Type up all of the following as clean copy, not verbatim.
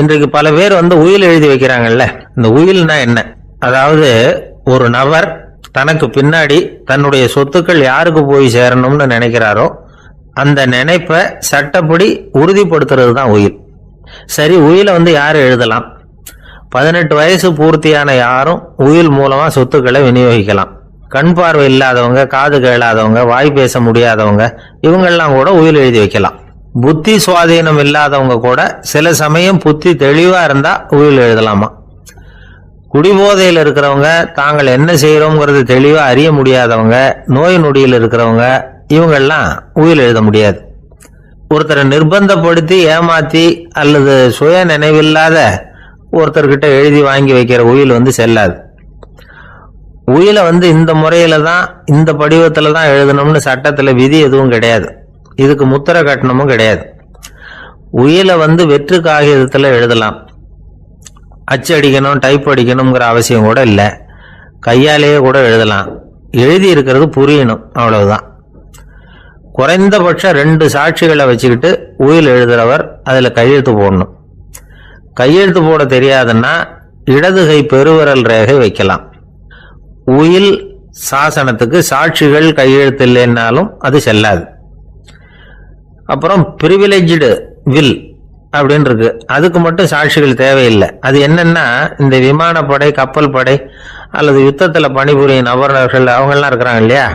இன்றைக்கு பல பேர் உயில் எழுதி வைக்கிறாங்கல்ல. இந்த உயில்னா என்ன? அதாவது ஒரு நபர் தனக்கு பின்னாடி தன்னுடைய சொத்துக்கள் யாருக்கு போய் சேரணும்னு நினைக்கிறாரோ அந்த நினைப்பை சட்டப்படி உறுதிப்படுத்துறது தான் உயில். சரி, உயிலை யார் எழுதலாம்? 18 வயசு பூர்த்தியான யாரும் உயில் மூலமா சொத்துக்களை விநியோகிக்கலாம். கண் பார்வை இல்லாதவங்க, காது கேளாதவங்க, வாய் பேச முடியாதவங்க, இவங்கெல்லாம் கூட உயில் எழுதி வைக்கலாம். புத்தி சுவாதீனம் இல்லாதவங்க கூட சில சமயம் புத்தி தெளிவா இருந்தா உயில் எழுதலாமா. குடிபோதையில் இருக்கிறவங்க, தாங்கள் என்ன செய்யறோங்கிறது தெளிவா அறிய முடியாதவங்க, நோய் நொடியில் இருக்கிறவங்க, இவங்கெல்லாம் உயில் எழுத முடியாது. ஒருத்தரை நிர்பந்தப்படுத்தி ஏமாத்தி அல்லது சுய நினைவில்லாத ஒருத்தர்கிட்ட எழுதி வாங்கி வைக்கிற உயில் செல்லாது. உயிலை இந்த முறையில தான், இந்த படிவத்துல தான் எழுதணும்னு சட்டத்துல விதி எதுவும் கிடையாது. இதுக்கு முத்திரை கட்டணமும் கிடையாது. உயிலை வெற்று காகிதத்துல எழுதலாம். அச்சு அடிக்கணும், டைப் அடிக்கணுங்கிற அவசியம் கூட இல்லை. கையாலேயே கூட எழுதலாம். எழுதி இருக்கிறது புரியணும், அவ்வளவுதான். குறைந்தபட்சம் 2 சாட்சிகளை வச்சுக்கிட்டு உயில் எழுதுறவர் அதுல கையெழுத்து போடணும். கையெழுத்து போட தெரியாதுன்னா இடது கை பெருவிரல் ரேகை வைக்கலாம். உயில் சாசனத்துக்கு சாட்சிகள் கையெழுத்து இல்லைன்னாலும் அது செல்லாது. அப்புறம் பிரிவிலேஜ்டு வில் அப்படின்னு இருக்கு. அதுக்கு மட்டும் சாட்சிகள் தேவையில்லை. அது என்னன்னா, இந்த விமானப்படை, கப்பல் படை அல்லது யுத்தத்துல பணிபுரியும் நபர்கள் அவங்கெல்லாம் இருக்கிறாங்க இல்லையா,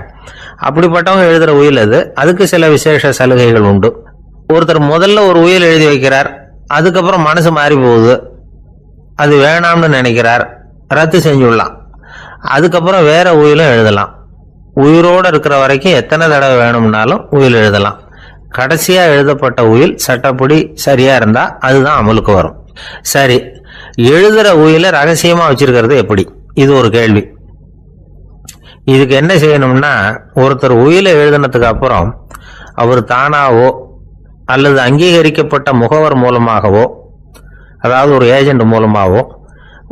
அப்படிப்பட்டவங்க எழுதுற உயில் அது. அதுக்கு சில விசேஷ சலுகைகள் உண்டு. ஒருத்தர் முதல்ல ஒரு உயில் எழுதி வைக்கிறார், அதுக்கப்புறம் மனசு மாறி போகுது, அது வேணாம்னு நினைக்கிறார், ரத்து செஞ்சுடலாம். அதுக்கப்புறம் வேற உயிலும் எழுதலாம். உயிரோடு இருக்கிற வரைக்கும் எத்தனை தடவை வேணும்னாலும் உயில் எழுதலாம். கடைசியா எழுதப்பட்ட உயில் சட்டப்படி சரியா இருந்தா அதுதான் அமலுக்கு வரும். சரி, எழுதுற உயில ரகசியமா வச்சிருக்கிறது எப்படி? இது ஒரு கேள்வி. இதுக்கு என்ன செய்யணும்னா, ஒருத்தர் உயிலை எழுதினதுக்கு அப்புறம் அவர் தானாவோ அல்லது அங்கீகரிக்கப்பட்ட முகவர் மூலமாகவோ, அதாவது ஒரு ஏஜென்ட் மூலமாகவோ,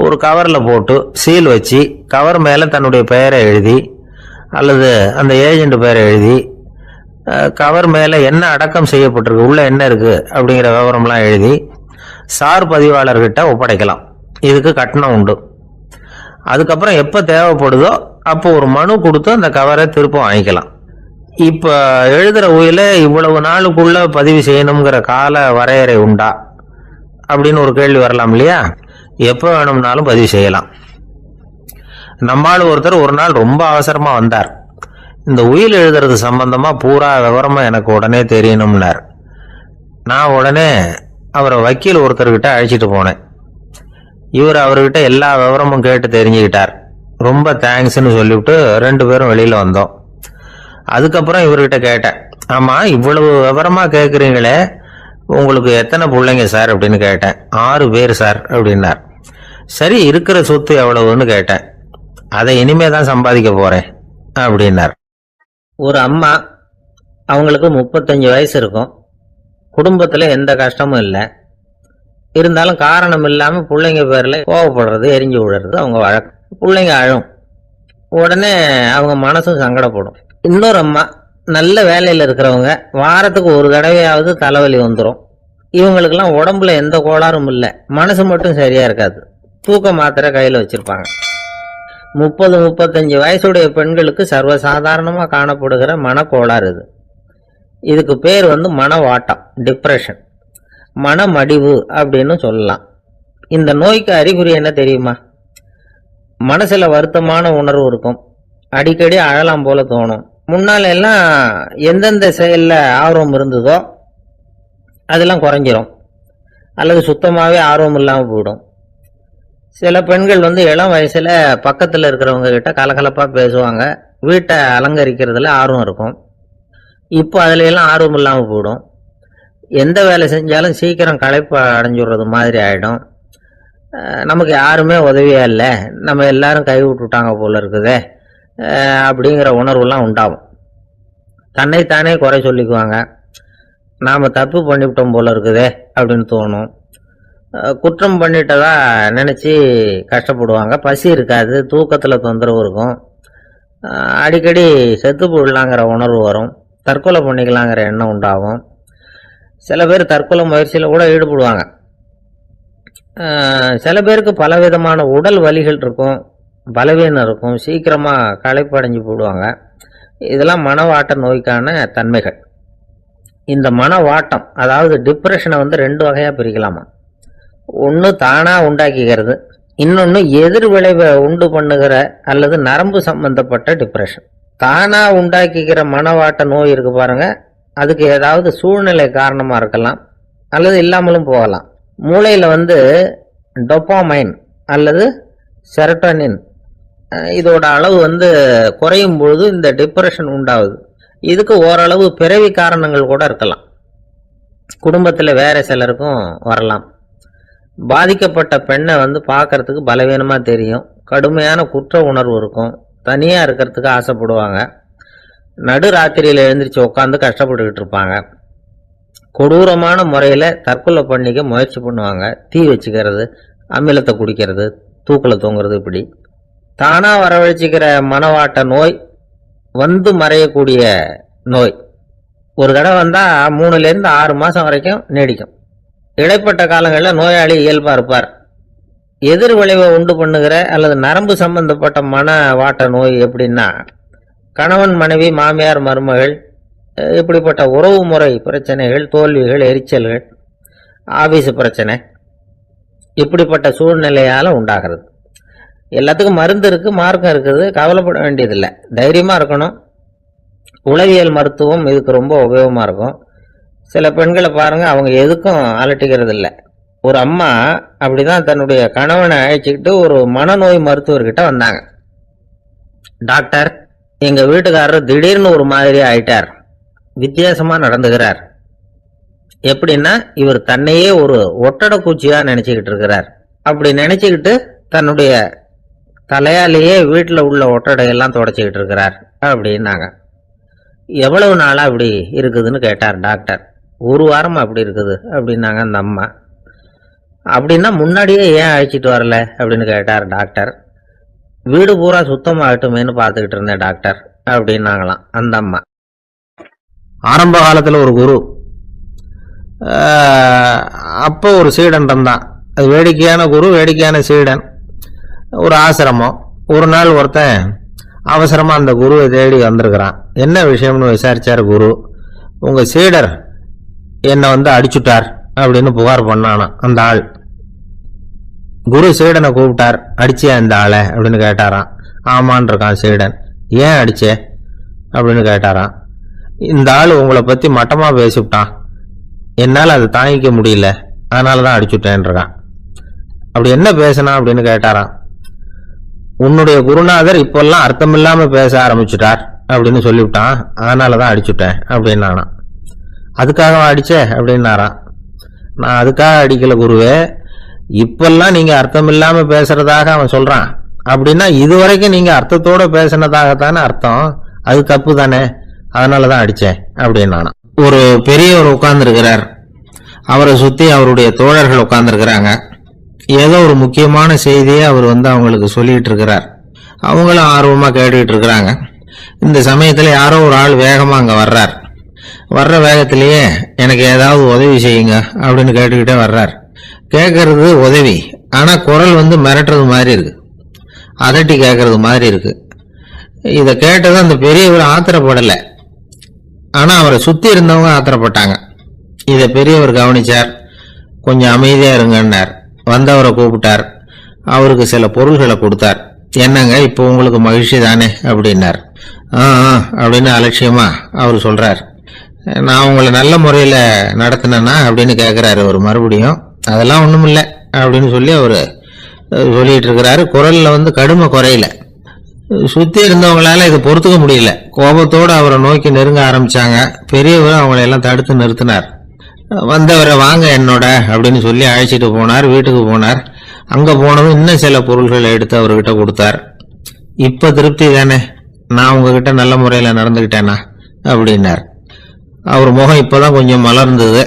ஒரு கவரில் போட்டு சீல் வச்சு கவர் மேலே தன்னுடைய பெயரை எழுதி அல்லது அந்த ஏஜென்ட் பெயரை எழுதி கவர் மேலே என்ன அடக்கம் செய்யப்பட்டிருக்கு, உள்ள என்ன இருக்கு அப்படிங்கிற விவரம்லாம் எழுதி சார் பதிவாளர்கிட்ட ஒப்படைக்கலாம். இதுக்கு கட்டணம் உண்டு. அதுக்கப்புறம் எப்போ தேவைப்படுதோ அப்போ ஒரு மனு கொடுத்து அந்த கவரை திரும்ப வாங்கிக்கலாம். இப்போ எழுதுற உயில இவ்வளவு நாளுக்குள்ள பதிவு செய்யணுங்கிற கால வரையறை உண்டா அப்படின்னு ஒரு கேள்வி வரலாம் இல்லையா? எப்போ வேணும்னாலும் பதிவு செய்யலாம். நம்மால் ஒருத்தர் ஒரு நாள் ரொம்ப அவசரமா வந்தார். இந்த உயில் எழுதுறது சம்பந்தமா பூரா விவரமா எனக்கு உடனே தெரியணும்னார். நான் உடனே அவரை வக்கீல் ஒருத்தர்கிட்ட அழைச்சிட்டு போனேன். இவர் அவர்கிட்ட எல்லா விவரமும் கேட்டு தெரிஞ்சுக்கிட்டார். ரொம்ப தேங்க்ஸ்ன்னு சொல்லிவிட்டு 2 பேரும் வெளியில வந்தோம். அதுக்கப்புறம் இவர்கிட்ட கேட்டேன், ஆமா இவ்வளவு விவரமா கேட்குறீங்களே, உங்களுக்கு எத்தனை பிள்ளைங்க சார் அப்படின்னு கேட்டேன். 6 பேர் சார் அப்படின்னார். சரி, இருக்கிற சொத்து எவ்வளவுன்னு கேட்டேன். அதை இனிமே தான் சம்பாதிக்க போறேன் அப்படின்னார். ஒரு அம்மா, அவங்களுக்கு 35 வயசு இருக்கும். குடும்பத்துல எந்த கஷ்டமும் இல்லை. இருந்தாலும் காரணம் இல்லாம பிள்ளைங்க பேர்ல கோவப்படுறது, எரிஞ்சு விடுறது அவங்க வழக்கம். பிள்ளைங்க அழும். உடனே அவங்க மனசும் சங்கடப்படும். இன்னொரு அம்மா, நல்ல வேலையில் இருக்கிறவங்க, வாரத்துக்கு ஒரு தடவையாவது தலைவலி வந்துடும். இவங்களுக்கெல்லாம் உடம்புல எந்த கோளாறும் இல்லை, மனசு மட்டும் சரியா இருக்காது. தூக்க மாத்திரை கையில் வச்சிருப்பாங்க. 30-35 வயசுடைய பெண்களுக்கு சர்வசாதாரணமா காணப்படுகிற மனக்கோளாறு இது. இதுக்கு பேர் மனவாட்டம், டிப்ரெஷன், மனமடிவு அப்படின்னு சொல்லலாம். இந்த நோய்க்கு அறிகுறி என்ன தெரியுமா? மனசுல வருத்தமான உணர்வு இருக்கும். அடிக்கடி அழலாம் போல தோணும். முன்னால எல்லாம் எந்தெந்த செயல்ல ஆர்வம் இருந்ததோ அதெல்லாம் குறைஞ்சிரும், அல்லது சுத்தமாவே ஆர்வம் இல்லாம போயிடும். சில பெண்கள் இளம் வயசுல பக்கத்துல இருக்கிறவங்க கிட்ட கலகலப்பா பேசுவாங்க, வீட்டை அலங்கரிக்கிறதுல ஆர்வம் இருக்கும். இப்போ அதுல எல்லாம் ஆர்வம் இல்லாம போயிடும். எந்த வேலை செஞ்சாலும் சீக்கிரம் களைப்பு அடைஞ்சுடுறது மாதிரி ஆயிடும். நமக்கு யாருமே உதவியா இல்லை, நம்ம எல்லாரும் கை விட்டுட்டாங்க போல இருக்குதே அப்படிங்கிற உணர்வுலாம் உண்டாகும். தன்னைத்தானே குறை சொல்லிக்குவாங்க. நாம தப்பு பண்ணிவிட்டோம் போல இருக்குதே அப்படின்னு தோணும். குற்றம் பண்ணிட்டதா நினைச்சு கஷ்டப்படுவாங்க. பசி இருக்காது, தூக்கத்துல தொந்தரவு இருக்கும். அடிக்கடி செத்து போயிடலாங்கிற உணர்வு வரும். தற்கொலை பண்ணிக்கலாங்கிற எண்ணம் உண்டாகும். சில பேர் தற்கொலை முயற்சியில கூட ஈடுபடுவாங்க. சில பேருக்கு பலவிதமான உடல் வலிகள் இருக்கும், பலவீனம் இருக்கும், சீக்கிரமாக களைப்படைஞ்சு போடுவாங்க. இதெல்லாம் மனவாட்ட நோய்க்கான தன்மைகள். இந்த மனவாட்டம் அதாவது டிப்ரெஷனை வந்து 2 வகையாக பிரிக்கலாமா. ஒன்று தானாக உண்டாக்கிக்கிறது, இன்னொன்று எதிர் விளைவை உண்டு பண்ணுகிற அல்லது நரம்பு சம்பந்தப்பட்ட டிப்ரெஷன். தானாக உண்டாக்கிக்கிற மனவாட்ட நோய் இருக்கு பாருங்க, அதுக்கு ஏதாவது சூழ்நிலை காரணமாக இருக்கலாம் அல்லது இல்லாமலும் போகலாம். மூளையில் வந்து டொப்பாமைன் அல்லது செரட்டோனின் இதோட அளவு வந்து குறையும் பொழுது இந்த டிப்ரெஷன் உண்டாகுது. இதுக்கு ஓரளவு பிறவி காரணங்கள் கூட இருக்கலாம், குடும்பத்தில் வேற சிலருக்கும் வரலாம். பாதிக்கப்பட்ட பெண்ணை வந்து பார்க்கறதுக்கு பலவீனமாக தெரியும், கடுமையான குற்ற உணர்வு இருக்கும், தனியாக இருக்கிறதுக்கு ஆசைப்படுவாங்க, நடு ராத்திரியில் எழுந்திரிச்சு உட்காந்து கஷ்டப்பட்டுக்கிட்டு இருப்பாங்க, கொடூரமான முறையில் தற்கொலை பண்ணிக்க முயற்சி பண்ணுவாங்க, தீ வச்சுக்கிறது, அமிலத்தை குடிக்கிறது, தூக்கில் தூங்குறது. இப்படி தானாக வரவழைச்சிக்கிற மனவாட்ட நோய் வந்து மறையக்கூடிய நோய். ஒரு தடவை வந்தால் 3லேருந்து 6 மாதம் வரைக்கும் நீடிக்கும். இடைப்பட்ட காலங்களில் நோயாளி இயல்பாக இருப்பார். எதிர் விளைவை உண்டு பண்ணுகிற அல்லது நரம்பு சம்பந்தப்பட்ட மனவாட்ட நோய் எப்படின்னா, கணவன் மனைவி மாமியார் மருமகள் இப்படிப்பட்ட உறவு முறை பிரச்சனைகள், தோல்விகள், எரிச்சல்கள், ஆபீஸ் பிரச்சனை, இப்படிப்பட்ட சூழ்நிலையால் உண்டாகிறது. எல்லாத்துக்கும் மருந்து இருக்குது, மார்க்கம் இருக்குது, கவலைப்பட வேண்டியதில்லை, தைரியமாக இருக்கணும். உளவியல் மருத்துவம் இதுக்கு ரொம்ப உபயோகமாக இருக்கும். சில பெண்களை பாருங்கள், அவங்க எதுக்கும் அலட்டிக்கிறது இல்லை. ஒரு அம்மா அப்படிதான் தன்னுடைய கணவனை அழைச்சிக்கிட்டு ஒரு மனநோய் மருத்துவர்கிட்ட வந்தாங்க. டாக்டர், எங்கள் வீட்டுக்காரர் திடீர்னு ஒரு மாதிரி ஆயிட்டார், வித்தியாசமாக நடந்துகிறார். எப்படின்னா, இவர் தன்னையே ஒரு ஒட்டடை பூச்சியாக நினச்சிக்கிட்டு இருக்கிறார். அப்படி நினச்சிக்கிட்டு தன்னுடைய தலையாலேயே வீட்டில் உள்ள ஒட்டடையெல்லாம் தொடச்சிக்கிட்டு இருக்கிறார் அப்படின்னாங்க. எவ்வளவு நாளாக அப்படி இருக்குதுன்னு கேட்டார் டாக்டர். 1 வாரமாக அப்படி இருக்குது அப்படின்னாங்க அந்த அம்மா. அப்படின்னா முன்னாடியே ஏன் அழைச்சிட்டு வரல அப்படின்னு கேட்டார் டாக்டர். வீடு பூரா சுத்தமாகட்டுமேனு பார்த்துக்கிட்டு இருந்தேன் டாக்டர் அப்படின்னாங்களாம் அந்த அம்மா. ஆரம்ப காலத்தில் ஒரு குரு, அப்போ ஒரு சீடன் இருந்தான். அது வேடிக்கையான குரு, வேடிக்கையான சீடன். ஒரு ஆசிரமம். ஒரு நாள் ஒருத்தன் அவசரமாக அந்த குருவை தேடி வந்திருக்கிறான். என்ன விஷயம்னு விசாரிச்சார் குரு. உங்கள் சீடர் என்னை வந்து அடிச்சுட்டார் அப்படின்னு புகார் பண்ணானா அந்த ஆள். குரு சீடனை கூப்பிட்டார். அடிச்சியா இந்த ஆளை அப்படின்னு கேட்டாராம். ஆமான் இருக்கான் சீடன். ஏன் அடிச்சே அப்படின்னு கேட்டாராம். இந்த ஆள் உங்களை பற்றி மட்டமாக பேசிவிட்டான், என்னால் அதை தாங்கிக்க முடியல, அதனால தான் அடிச்சுட்டேன்றான். அப்படி என்ன பேசினா அப்படின்னு கேட்டாராம். உன்னுடைய குருநாதர் இப்பெல்லாம் அர்த்தமில்லாமல் பேச ஆரம்பிச்சுட்டார் அப்படின்னு சொல்லிவிட்டான், அதனால தான் அடிச்சுட்டேன் அப்படின்னானா. அதுக்காக அடிச்சே அப்படின்னாராம். நான் அதுக்காக அடிக்கல குருவே, இப்பெல்லாம் நீங்கள் அர்த்தமில்லாமல் பேசுறதாக அவன் சொல்கிறான், அப்படின்னா இதுவரைக்கும் நீங்கள் அர்த்தத்தோடு பேசினதாகத்தானே அர்த்தம், அது தப்பு தானே, அதனால தான் அடித்தேன் அப்படின்னானா. ஒரு பெரியவர் உட்கார்ந்துருக்கிறார், அவரை சுற்றி அவருடைய தோழர்கள் உட்கார்ந்துருக்கிறாங்க. ஏதோ ஒரு முக்கியமான செய்தியை அவர் வந்து அவங்களுக்கு சொல்லிட்டு இருக்கிறார். அவங்களும் ஆர்வமாக கேட்டுக்கிட்டு இருக்கிறாங்க. இந்த சமயத்தில் யாரோ ஒரு ஆள் வேகமாக அங்கே வர்றார். வர்ற வேகத்திலேயே எனக்கு ஏதாவது உதவி செய்யுங்க அப்படின்னு கேட்டுக்கிட்டே வர்றார். கேட்கறது உதவி, ஆனால் குரல் வந்து மிரட்டுறது மாதிரி இருக்கு, அதட்டி கேட்கறது மாதிரி இருக்கு. இதை கேட்டதும் அந்த பெரியவர் ஆத்திரப்படலை, ஆனால் அவரை சுற்றி இருந்தவங்க ஆத்திரப்பட்டாங்க. இதை பெரியவர் கவனிச்சார். கொஞ்சம் அமைதியாக இருங்கன்னார். வந்தவரை கூப்பிட்டார். அவருக்கு சில பொருள்களை கொடுத்தார். என்னங்க இப்போ உங்களுக்கு மகிழ்ச்சி தானே அப்படின்னார். அப்படின்னு அலட்சியமா அவர் சொல்றார். நான் உங்களை நல்ல முறையில் நடத்தினேன்னா அப்படின்னு கேட்குறாரு அவர் மறுபடியும். அதெல்லாம் ஒன்றும் இல்லை அப்படின்னு சொல்லி அவர் சொல்லிட்டு இருக்கிறாரு. குரலில் வந்து கடுமை குறையில. சுற்றி இருந்தவங்களால இதை பொறுத்துக்க முடியல. கோபத்தோடு அவரை நோக்கி நெருங்க ஆரம்பிச்சாங்க. பெரியவர் அவங்களையெல்லாம் தடுத்து நிறுத்தினார். வந்தவரை வாங்க என்னோட அப்படின்னு சொல்லி அழைச்சிட்டு போனார். வீட்டுக்கு போனார். அங்கே போனதும் இன்னும் சில பொருள்களை எடுத்து அவர்கிட்ட கொடுத்தார். இப்போ திருப்தி தானே, நான் உங்ககிட்ட நல்ல முறையில் நடந்துக்கிட்டேனா அப்படின்னார். அவர் முகம் இப்போதான் கொஞ்சம் மலர்ந்தது.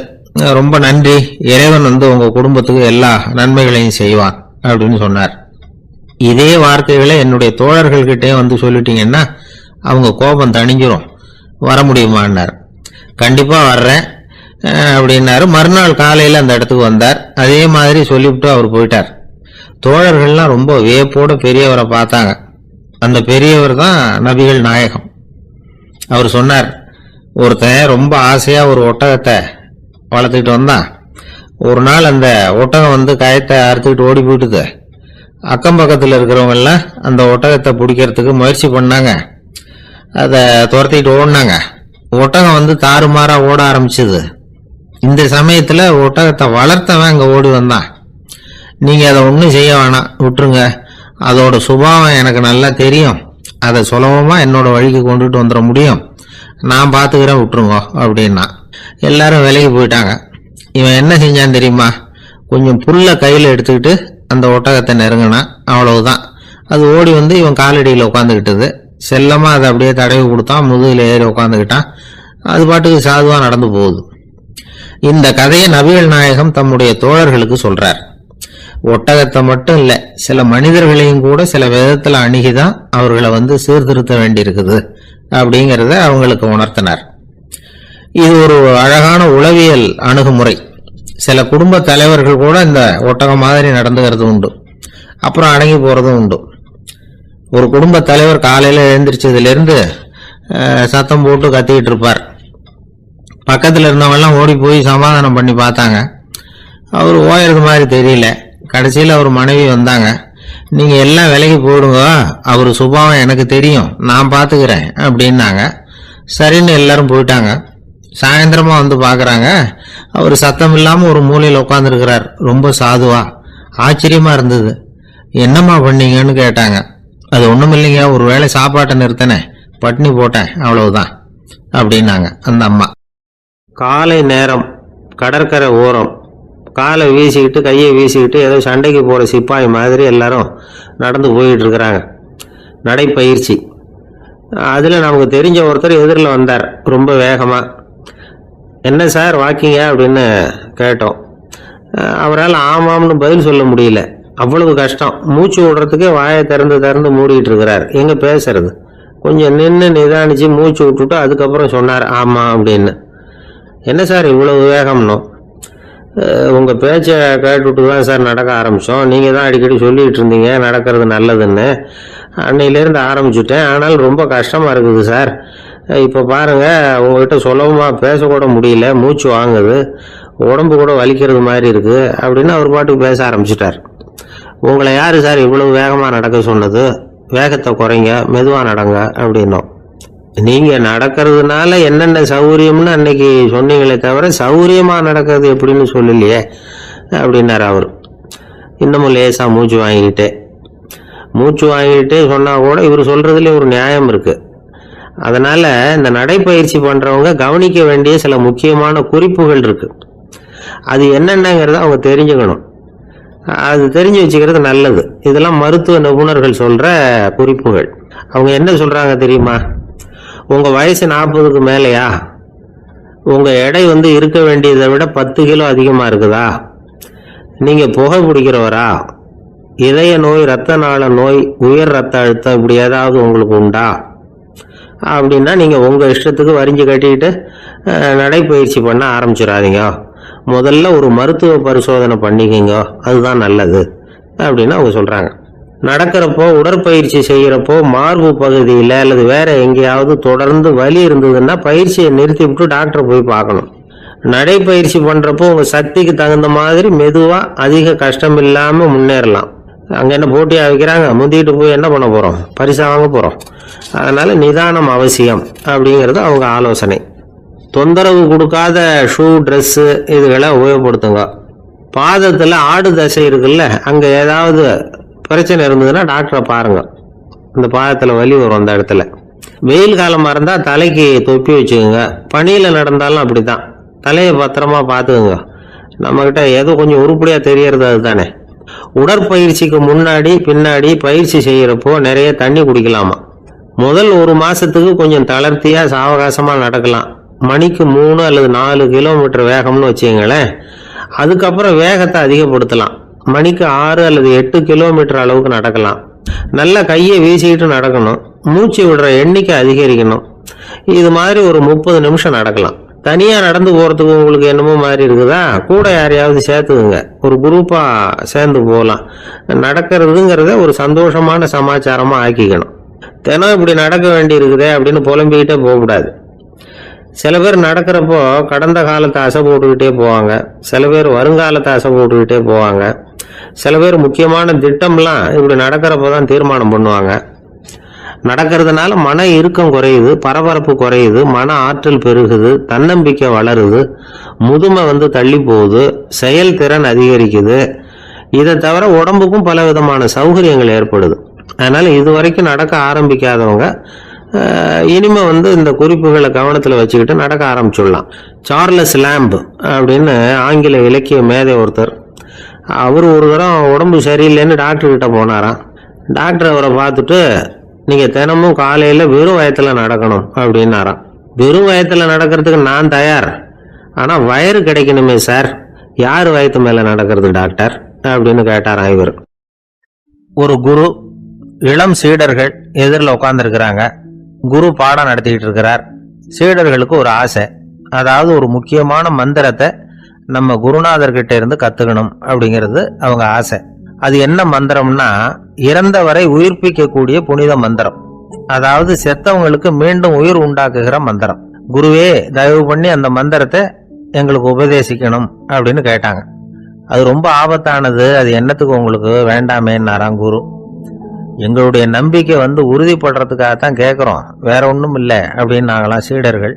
ரொம்ப நன்றி, இறைவன் வந்து உங்கள் குடும்பத்துக்கு எல்லா நன்மைகளையும் செய்வான் அப்படின்னு சொன்னார். இதே வார்த்தைகளை என்னுடைய தோழர்கள்கிட்டே வந்து சொல்லிட்டீங்கன்னா அவங்க கோபம் தணிஞ்சிரும், வர முடியுமான்னார். கண்டிப்பாக வர்றேன், அப்படின்னாரு. மறுநாள் காலையில் அந்த இடத்துக்கு வந்தார். அதே மாதிரி சொல்லிவிட்டு அவர் போயிட்டார். தோழர்கள்லாம் ரொம்ப வியப்போட பெரியவரை பார்த்தாங்க. அந்த பெரியவர் தான் நபிகள் நாயகம். அவர் சொன்னார், ஒருத்தன் ரொம்ப ஆசையா ஒரு ஒட்டகத்தை வளர்த்துக்கிட்டு வந்தான். ஒரு நாள் அந்த ஒட்டகம் வந்து கயத்தை அறுத்துக்கிட்டு ஓடி போயிட்டுது. அக்கம் பக்கத்தில் இருக்கிறவங்க எல்லாம் அந்த ஒட்டகத்தை பிடிக்கிறதுக்கு முயற்சி பண்ணாங்க. அதை துரத்திட்டு ஓடினாங்க. ஒட்டகம் வந்து தாறுமாறா ஓட ஆரம்பிச்சது. இந்த சமயத்துல ஒட்டகத்தை வளர்த்தவன் அங்க ஓடி வந்தான். நீங்க அதை ஒன்றும் செய்ய வேணாம், விட்டுருங்க. அதோட சுபாவம் எனக்கு நல்லா தெரியும். அதை சுலபமா என்னோட வழிக்கு கொண்டுட்டு வந்துட முடியும். நான் பாத்துக்கிறேன், விட்டுருங்க அப்படின்னா. எல்லாரும் விலைக்கு போயிட்டாங்க. இவன் என்ன செஞ்சான்னு தெரியுமா? கொஞ்சம் புல்ல கையில எடுத்துக்கிட்டு அந்த ஒட்டகத்தை நெருங்கினான். அவ்வளவுதான். அது ஓடி வந்து இவன் காலடியில் உட்காந்துக்கிட்டது. செல்லமா அதை அப்படியே தடவி கொடுத்தான். முதுகில் ஏறி உட்காந்துக்கிட்டான். அது பாட்டுக்கு சாதுவா நடந்து போகுது. இந்த கதையை நபிகள் நாயகம் தம்முடைய தோழர்களுக்கு சொல்றார். ஒட்டகத்தை மட்டும் இல்ல, சில மனிதர்களையும் கூட சில விதத்துல அணுகிதான் அவர்களை வந்து சீர்திருத்த வேண்டியிருக்குது அப்படிங்கிறத அவங்களுக்கு உணர்த்தினார். இது ஒரு அழகான உளவியல் அணுகுமுறை. சில குடும்ப தலைவர்கள் கூட இந்த ஒட்டகம் மாதிரி நடந்துகிறது உண்டு. அப்புறம் அடங்கி போறதும் உண்டு. ஒரு குடும்ப தலைவர் காலையில எழுந்திரிச்சதுல இருந்து சத்தம் போட்டு கத்திக்கிட்டு இருப்பார். பக்கத்துல இருந்தவங்க எல்லாம் ஓடி போய் சமாதானம் பண்ணி பார்த்தாங்க. அவர் ஓயறது மாதிரி தெரியல. கடைசியில் அவர் மனைவி வந்தாங்க. நீங்க எல்லாம் விலைக்கு போயிடுங்க, அவர் சுபாவம் எனக்கு தெரியும், நான் பாத்துக்கிறேன் அப்படின்னாங்க. சரின்னு எல்லாரும் போயிட்டாங்க. சாயந்தரமா வந்து பாக்குறாங்க, அவர் சத்தம் இல்லாம ஒரு மூலையில் உட்காந்துருக்கிறார். ரொம்ப சாதுவா. ஆச்சரியமா இருந்தது. என்னம்மா பண்ணீங்கன்னு கேட்டாங்க. அது ஒண்ணும் இல்லைங்க, ஒரு வேளை சாப்பாட்டை நிறுத்தினேன், பட்னி போட்டேன், அவ்வளவுதான் அப்படின்னாங்க அந்த அம்மா. காலை நேரம், கடற்கரை ஓரம், காலை வீசிக்கிட்டு கையை வீசிக்கிட்டு ஏதோ சண்டைக்கு போற சிப்பாய் மாதிரி எல்லாரும் நடந்து போயிட்டு இருக்கிறாங்க. நடைப்பயிற்சி. அதுல நமக்கு தெரிஞ்ச ஒருத்தர் எதிரில் வந்தார் ரொம்ப வேகமா. என்ன சார் வாக்கிங்க அப்படின்னு கேட்டோம். அவரால் ஆமாம்னு பதில் சொல்ல முடியல. அவ்வளவு கஷ்டம். மூச்சு விடுறதுக்கே வாயை திறந்து மூடிட்டு இருக்கிறார். எங்க பேசுறது? கொஞ்சம் நின்று நிதானிச்சு மூச்சு விட்டுட்டு அதுக்கப்புறம் சொன்னார் ஆமா அப்படின்னு. என்ன சார் இவ்வளவு வேகம்னோ? உங்க பேச்சை கேட்டுட்டு தான் சார் நடக்க ஆரம்பிச்சோம். நீங்க தான் அடிக்கடி சொல்லிட்டு இருந்தீங்க நடக்கிறது நல்லதுன்னு. அன்னையிலேருந்து ஆரம்பிச்சுட்டேன். ஆனாலும் ரொம்ப கஷ்டமா இருக்குது சார். இப்போ பாருங்க, உங்ககிட்ட சுலபமா பேசக்கூட முடியல, மூச்சு வாங்குது, உடம்பு கூட வலிக்கிறது மாதிரி இருக்கு அப்படின்னு அவர் பாட்டுக்கு பேச ஆரம்பிச்சிட்டார். உங்களை யாரு சார் இவ்வளவு வேகமா நடக்க சொன்னது? வேகத்தை குறைங்க, மெதுவா நடங்க அப்படின்னோம். நீங்க நடக்கிறதுனால என்னென்ன சௌகரியம்னு அன்னைக்கு சொன்னீங்களே தவிர சௌகரியமா நடக்கிறது எப்படின்னு சொல்லலையே அப்படின்னாரு அவர். இன்னமும் லேசா மூச்சு வாங்கிக்கிட்டே சொன்னா கூட இவர் சொல்றதுல ஒரு நியாயம் இருக்கு. அதனால இந்த நடைப்பயிற்சி பண்றவங்க கவனிக்க வேண்டிய சில முக்கியமான குறிப்புகள் இருக்கு. அது என்னென்னங்கிறத அவங்க தெரிஞ்சுக்கணும். அது தெரிஞ்சு வச்சுக்கிறது நல்லது. இதெல்லாம் மருத்துவ நிபுணர்கள் சொல்ற குறிப்புகள். அவங்க என்ன சொல்றாங்க தெரியுமா? உங்க வயசு 40க்கு மேலையா? உங்க எடை வந்து இருக்க வேண்டியதை விட 10 கிலோ அதிகமா இருக்குதா? நீங்க புகை பிடிக்கிறவரா? இதய நோய், இரத்த நாள நோய், உயர் ரத்த அழுத்தம் இப்படி ஏதாவது உங்களுக்கு உண்டா? அப்படின்னா நீங்க உங்க இஷ்டத்துக்கு வரிஞ்சு கட்டிக்கிட்டு நடைப்பயிற்சி பண்ண ஆரம்பிச்சிடாதீங்க. முதல்ல ஒரு மருத்துவ பரிசோதனை பண்ணிக்கிங்க, அதுதான் நல்லது அப்படின்னு அவங்க சொல்றாங்க. நடக்கிறப்போ, உடற்பயிற்சி செய்யறப்போ மார்பு பகுதியில் அல்லது வேற எங்கேயாவது தொடர்ந்து வலி இருந்ததுன்னா பயிற்சியை நிறுத்தி விட்டு டாக்டரை போய் பார்க்கணும். நடைப்பயிற்சி பண்றப்போ உங்க சக்திக்கு தகுந்த மாதிரி மெதுவா அதிக கஷ்டம் இல்லாம முன்னேறலாம். அங்க என்ன போட்டியா வைக்கிறாங்க? முந்திட்டு போய் என்ன பண்ண போறோம்? பரிசா வாங்க போறோம். அதனால நிதானம் அவசியம் அப்படிங்கிறது அவங்க ஆலோசனை. தொந்தரவு கொடுக்காத ஷூ, ட்ரெஸ் இதுகளை உபயோகப்படுத்துங்க. பாதத்துல ஆடு தசை இருக்குல்ல, அங்க ஏதாவது பிரச்சனை இருந்ததுன்னா டாக்டரை பாருங்க. இந்த பாதத்துல வலி வரும் அந்த இடத்துல. வெயில் காலமா இருந்தா தலைக்கு தொப்பி வச்சுக்கோங்க. பனியில நடந்தாலும் அப்படித்தான். தலையை பத்திரமா பார்த்துக்குங்க. நம்ம கிட்ட ஏதோ கொஞ்சம் உருப்படியா தெரியறது அதுதானே. உடற்பயிற்சிக்கு முன்னாடி பின்னாடி பயிற்சி செய்யறப்போ நிறைய தண்ணி குடிக்கலாமா. முதல் 1 மாசத்துக்கு கொஞ்சம் தளர்த்தியா சாவகாசமா நடக்கலாம். மணிக்கு 3 அல்லது 4 கிலோமீட்டர் வேகம்னு வச்சுங்களேன். அதுக்கப்புறம் வேகத்தை அதிகப்படுத்தலாம். மணிக்கு 6 அல்லது 8 கிலோமீட்டர் அளவுக்கு நடக்கலாம். நல்லா கையை வீசிக்கிட்டு நடக்கணும். மூச்சு விடுற எண்ணிக்கை அதிகரிக்கணும். இது மாதிரி ஒரு 30 நிமிஷம் நடக்கலாம். தனியாக நடந்து போகிறதுக்கு உங்களுக்கு என்னமோ மாதிரி இருக்குதா, கூட யாரையாவது சேர்த்துக்குங்க, ஒரு குரூப்பாக சேர்ந்து போகலாம். நடக்கிறதுங்கிறத ஒரு சந்தோஷமான சமாச்சாரமாக ஆக்கிக்கணும். தினம் இப்படி நடக்க வேண்டி இருக்குதே அப்படின்னு புலம்பிக்கிட்டே போகக்கூடாது. சில பேர் நடக்கிறப்போ கடந்த காலத்தை ஆசை போட்டுக்கிட்டே போவாங்க, சில பேர் வருங்காலத்தை ஆசை போட்டுக்கிட்டே போவாங்க, சில பேர் முக்கியமான திட்டம்லாம் இப்படி நடக்கிறப்போ தான் தீர்மானம் பண்ணுவாங்க. நடக்கிறதுனால மன இறுக்கம் குறையுது, பரபரப்பு குறையுது, மன ஆற்றல் பெருகுது, தன்னம்பிக்கை வளருது, முதுமை தள்ளி போகுது, செயல்திறன் அதிகரிக்குது. இதை தவிர உடம்புக்கும் பல விதமான சௌகரியங்கள் ஏற்படுது. அதனால இதுவரைக்கும் நடக்க ஆரம்பிக்காதவங்க இனிமே இந்த குறிப்புகளை கவனத்தில் வச்சுக்கிட்டு நடக்க ஆரம்பிச்சுடலாம். சார்லஸ் லேம்ப் அப்படின்னு ஆங்கில இலக்கிய மேதை ஒருத்தர், அவர் ஒரு தரம் உடம்பு சரியில்லைன்னு டாக்டர் கிட்ட போனாராம். டாக்டர் அவரை பார்த்துட்டு, நீங்கள் தினமும் காலையில் வெறும் வயத்தில் நடக்கணும் அப்படின்னாராம். வெறும் வயத்தில் நடக்கிறதுக்கு நான் தயார், ஆனால் வயிறு கிடைக்கணுமே சார், யார் வயத்து மேலே நடக்கிறது டாக்டர் அப்படின்னு கேட்டாராம் இவர். ஒரு குரு, இளம் சீடர்கள் எதிரில் உட்காந்துருக்கிறாங்க. குரு பாடம் நடத்திக்கிட்டு இருக்கிறார். சீடர்களுக்கு ஒரு ஆசை, அதாவது ஒரு முக்கியமான மந்திரத்தை நம்ம குருநாதர்கிட்ட இருந்து கத்துக்கணும் அப்படிங்கிறது அவங்க ஆசை. அது என்ன மந்திரம்னா, இறந்தவரை உயிர்ப்பிக்கக்கூடிய புனித மந்திரம், அதாவது செத்தவங்களுக்கு மீண்டும் உயிர் உண்டாக்குகிற மந்திரம். குருவே, தயவு பண்ணி அந்த மந்திரத்தை எங்களுக்கு உபதேசிக்கணும் அப்படின்னு கேட்டாங்க. அது ரொம்ப ஆபத்தானது, அது என்னத்துக்கு உங்களுக்கு வேண்டாமேன்னாராம் குரு. எங்களுடைய நம்பிக்கை உறுதிப்படுறதுக்காகத்தான் கேட்குறோம், வேற ஒன்றும் இல்லை அப்படின்னாங்களாம் சீடர்கள்.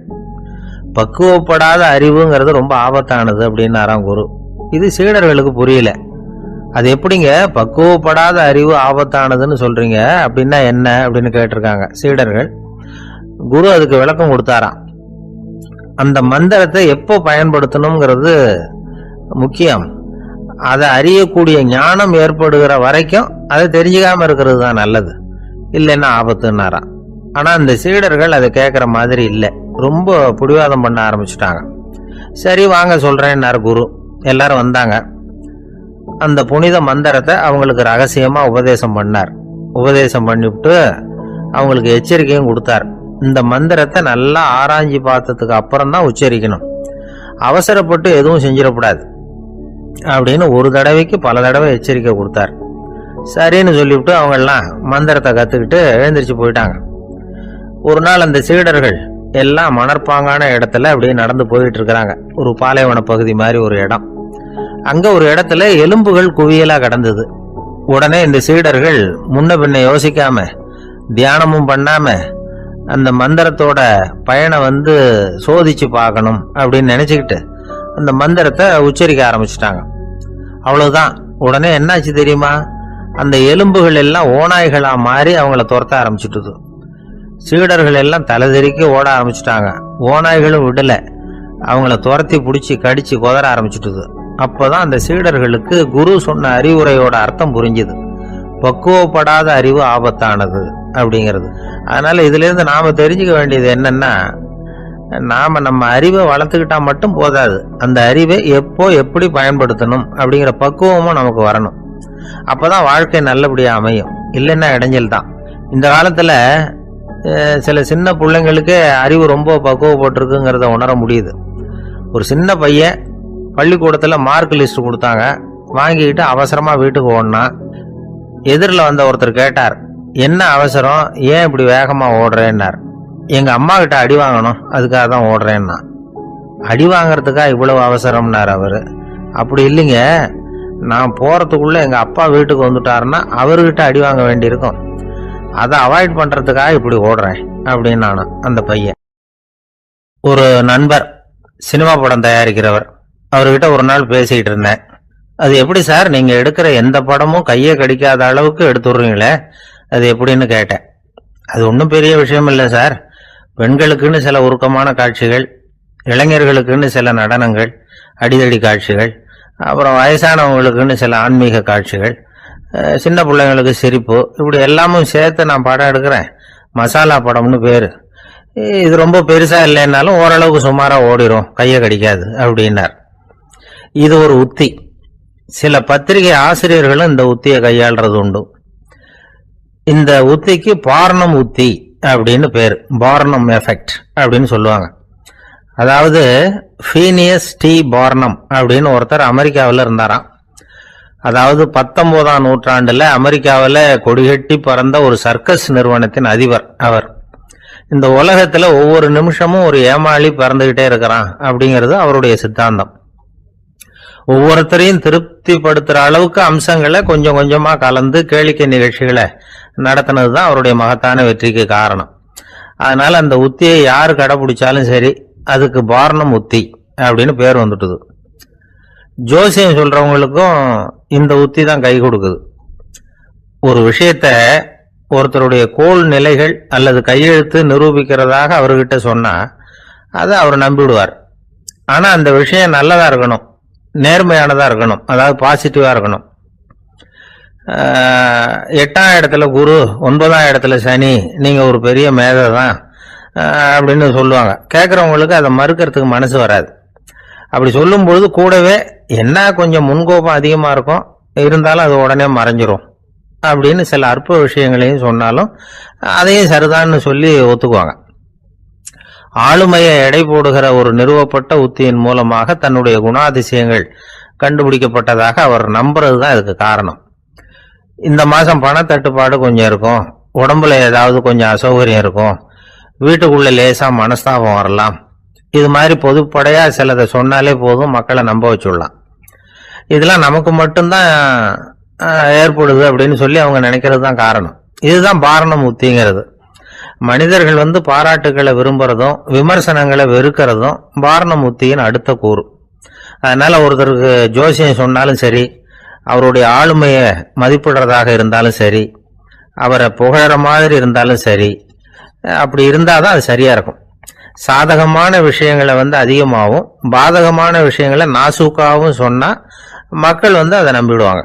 பக்குவப்படாத அறிவுங்கிறது ரொம்ப ஆபத்தானது அப்படின்னாராம் குரு. இது சீடர்களுக்கு புரியல. அது எப்படிங்க பக்குவப்படாத அறிவு ஆபத்தானதுன்னு சொல்றீங்க, அப்படின்னா என்ன அப்படின்னு கேட்டிருக்காங்க சீடர்கள். குரு அதுக்கு விளக்கம் கொடுத்தாராம். அந்த மந்திரத்தை எப்போ பயன்படுத்தணுங்கிறது முக்கியம். அதை அறியக்கூடிய ஞானம் ஏற்படுகிற வரைக்கும் அதை தெரிஞ்சுக்காம இருக்கிறது தான் நல்லது, இல்லைன்னா ஆபத்துன்னாராம். ஆனா அந்த சீடர்கள் அதை கேட்குற மாதிரி இல்லை, ரொம்ப பிடிவாதம் பண்ண ஆரம்பிச்சுட்டாங்க. சரி வாங்க சொல்றேன்னாரு குரு. எல்லாரும் வந்தாங்க. அந்த புனித மந்திரத்தை அவங்களுக்கு ரகசியமா உபதேசம் பண்ணார். உபதேசம் பண்ணிவிட்டு அவங்களுக்கு எச்சரிக்கையும் கொடுத்தார். இந்த மந்திரத்தை நல்லா ஆராய்ச்சி பார்த்ததுக்கு அப்புறம் தான் உச்சரிக்கணும், அவசரப்பட்டு எதுவும் செஞ்சிடக்கூடாது அப்படின்னு ஒரு தடவைக்கு பல தடவை எச்சரிக்கை கொடுத்தார். சரின்னு சொல்லிவிட்டு அவங்கெல்லாம் மந்திரத்தை கற்றுக்கிட்டு எழுந்திரிச்சு போயிட்டாங்க. ஒரு நாள் அந்த சீடர்கள் எல்லாம் மணற்பாங்கான இடத்துல அப்படியே நடந்து போயிட்டு இருக்கிறாங்க. ஒரு பாலைவன பகுதி மாதிரி ஒரு இடம். அங்க ஒரு இடத்துல எலும்புகள் குவியலா கிடந்தது. உடனே இந்த சீடர்கள் முன்ன பின்ன யோசிக்காம, தியானமும் பண்ணாம, அந்த மந்திரத்தோட பயனை சோதிச்சு பார்க்கணும் அப்படின்னு நினைச்சுக்கிட்டு அந்த மந்திரத்தை உச்சரிக்க ஆரம்பிச்சுட்டாங்க. அவ்வளவுதான். உடனே என்னாச்சு தெரியுமா, அந்த எலும்புகள் எல்லாம் ஓநாய்களா மாறி அவங்கள துரத்த ஆரம்பிச்சுட்டுது. சீடர்கள் எல்லாம் தலைதெறிக்க ஓட ஆரம்பிச்சுட்டாங்க. ஓநாய்களும் விடல, அவங்கள துரத்தி பிடிச்சி கடிச்சு கொதற ஆரம்பிச்சுட்டுது. அப்போதான் அந்த சீடர்களுக்கு குரு சொன்ன அறிவுரையோட அர்த்தம் புரிஞ்சுது. பக்குவப்படாத அறிவு ஆபத்தானது அப்படிங்கிறது. அதனால இதுல இருந்து நாம தெரிஞ்சுக்க வேண்டியது என்னன்னா, நாம நம்ம அறிவை வளர்த்துக்கிட்டா மட்டும் போதாது, அந்த அறிவை எப்போ எப்படி பயன்படுத்தணும் அப்படிங்கிற பக்குவமும் நமக்கு வரணும். அப்பதான் வாழ்க்கை நல்லபடியா அமையும், இல்லைன்னா இடைஞ்சல் தான். இந்த காலத்துல சில சின்ன பிள்ளைங்களுக்கே அறிவு ரொம்ப பக்குவப்பட்டிருக்குங்கிறத உணர முடியுது. ஒரு சின்ன பையன் பள்ளிக்கூடத்துல மார்க் லிஸ்ட் கொடுத்தாங்க, வாங்கிக்கிட்டு அவசரமா வீட்டுக்கு ஓடினா. எதிரில் வந்த ஒருத்தர் கேட்டார், என்ன அவசரம், ஏன் இப்படி வேகமா ஓடுறேன்னார். எங்க அம்மா கிட்ட அடி வாங்கணும், அதுக்காக தான் ஓடுறேன்னா. அடி வாங்கறதுக்கா இவ்வளவு அவசரம்னார் அவரு. அப்படி இல்லைங்க, நான் போறதுக்குள்ள எங்க அப்பா வீட்டுக்கு வந்துட்டாருன்னா அவர்கிட்ட அடி வாங்க வேண்டியிருக்கும், அதை அவாய்ட் பண்றதுக்காக இப்படி ஓடுறேன் அப்படின்னு நானும். அந்த பையன் ஒரு நண்பர், சினிமா படம் தயாரிக்கிறவர், அவர்கிட்ட ஒரு நாள் பேசிக்கிட்டு இருந்தேன். அது எப்படி சார், நீங்க எடுக்கிற எந்த படமும் கையை கடிக்காத அளவுக்கு எடுத்துடுறீங்களே, அது எப்படின்னு கேட்டேன். அது ஒன்றும் பெரிய விஷயம் இல்லை சார், பெண்களுக்குன்னு சில உருக்கமான காட்சிகள், இளைஞர்களுக்குன்னு சில நடனங்கள், அடிதடி காட்சிகள், அப்புறம் வயசானவங்களுக்குன்னு சில ஆன்மீக காட்சிகள், சின்ன பிள்ளைங்களுக்கு சிரிப்பு, இப்படி எல்லாமும் சேர்த்து நான் படம் எடுக்கிறேன். மசாலா படம்னு பேரு. இது ரொம்ப பெருசா இல்லைன்னாலும் ஓரளவுக்கு சுமாரா ஓடிரும், கையை கடிக்காது அப்படின்னார். இது ஒரு உத்தி. சில பத்திரிகை ஆசிரியர்களும் இந்த உத்தியை கையாளுறது உண்டு. இந்த உத்திக்கு பார்னம் உத்தி அப்படின்னு பேர், பார்னம் எஃபெக்ட் அப்படின்னு சொல்லுவாங்க. அதாவது ஃபீனியஸ் டி பார்னம் அப்படின்னு ஒருத்தர் அமெரிக்காவில் இருந்தாராம். அதாவது 19ஆம் நூற்றாண்டுல அமெரிக்காவில் கொடிகட்டி பறந்த ஒரு சர்க்கஸ் நிறுவனத்தின் அதிபர் அவர். இந்த உலகத்துல ஒவ்வொரு நிமிஷமும் ஒரு ஏமாளி பறந்துகிட்டே இருக்கிறான் அப்படிங்கிறது அவருடைய சித்தாந்தம். ஒவ்வொருத்தரையும் திருப்திப்படுத்துற அளவுக்கு அம்சங்களை கொஞ்சம் கொஞ்சமா கலந்து கேளிக்கை நிகழ்ச்சிகளை நடத்தினதுதான் அவருடைய மகத்தான வெற்றிக்கு காரணம். அதனால அந்த உத்தியை யாரு கடைபிடிச்சாலும் சரி, அதுக்கு பார்னம் உத்தி அப்படின்னு பேர் வந்துட்டுது. ஜோசியம் சொல்றவங்களுக்கும் இந்த உத்தி தான் கை கொடுக்குது. ஒரு விஷயத்த ஒருத்தருடைய கோல் நிலைகள் அல்லது கையெழுத்து நிரூபிக்கிறதாக அவர்கிட்ட சொன்னா அதை அவர் நம்பிவிடுவார். ஆனா அந்த விஷயம் நல்லதா இருக்கணும், நேர்மையானதா இருக்கணும், அதாவது பாசிட்டிவா இருக்கணும். 8ஆம் இடத்துல குரு, 9ஆம் இடத்துல சனி, நீங்க ஒரு பெரிய மேதை தான் அப்படின்னு சொல்லுவாங்க. கேட்கறவங்களுக்கு அதை மறுக்கிறதுக்கு மனசு வராது. அப்படி சொல்லும் பொழுது கூடவே என்ன கொஞ்சம் முன்கோபம் அதிகமா இருக்கும், இருந்தாலும் அது உடனே மறைஞ்சிரும் அப்படின்னு சில அற்ப விஷயங்களையும் சொன்னாலும் அதையும் சரிதான்னு சொல்லி ஒத்துக்குவாங்க. ஆளுமையை எடை போடுகிற ஒரு நிறுவப்பட்ட உத்தியின் மூலமாக தன்னுடைய குணாதிசயங்கள் கண்டுபிடிக்கப்பட்டதாக அவர் நம்புறதுதான் இதுக்கு காரணம். இந்த மாசம் பணத்தட்டுப்பாடு கொஞ்சம் இருக்கும், உடம்புல ஏதாவது கொஞ்சம் அசௌகரியம் இருக்கும், வீட்டுக்குள்ள லேசா மனஸ்தாபம் வரலாம், இது மாதிரி பொதுப்படையா சிலதை சொன்னாலே போதும், மக்களை நம்ப வச்சுடலாம். இதெல்லாம் நமக்கு மட்டும்தான் ஏற்படுது அப்படின்னு சொல்லி அவங்க நினைக்கிறது தான் காரணம். இதுதான் பார்னம் உத்திங்கிறது. மனிதர்கள் பாராட்டுகளை விரும்புறதும் விமர்சனங்களை வெறுக்கிறதும் பார்னம் உத்தியின் அடுத்த கூறு. அதனால ஒருத்தருக்கு ஜோசியம் சொன்னாலும் சரி, அவருடைய ஆளுமையை மதிப்பிடுறதாக இருந்தாலும் சரி, அவரை புகழற மாதிரி இருந்தாலும் சரி, அப்படி இருந்தாதான் அது சரியா இருக்கும். சாதகமான விஷயங்களை அதிகமாகவும் பாதகமான விஷயங்களை நாசூக்காவும் சொன்னா மக்கள் அதை நம்பிடுவாங்க.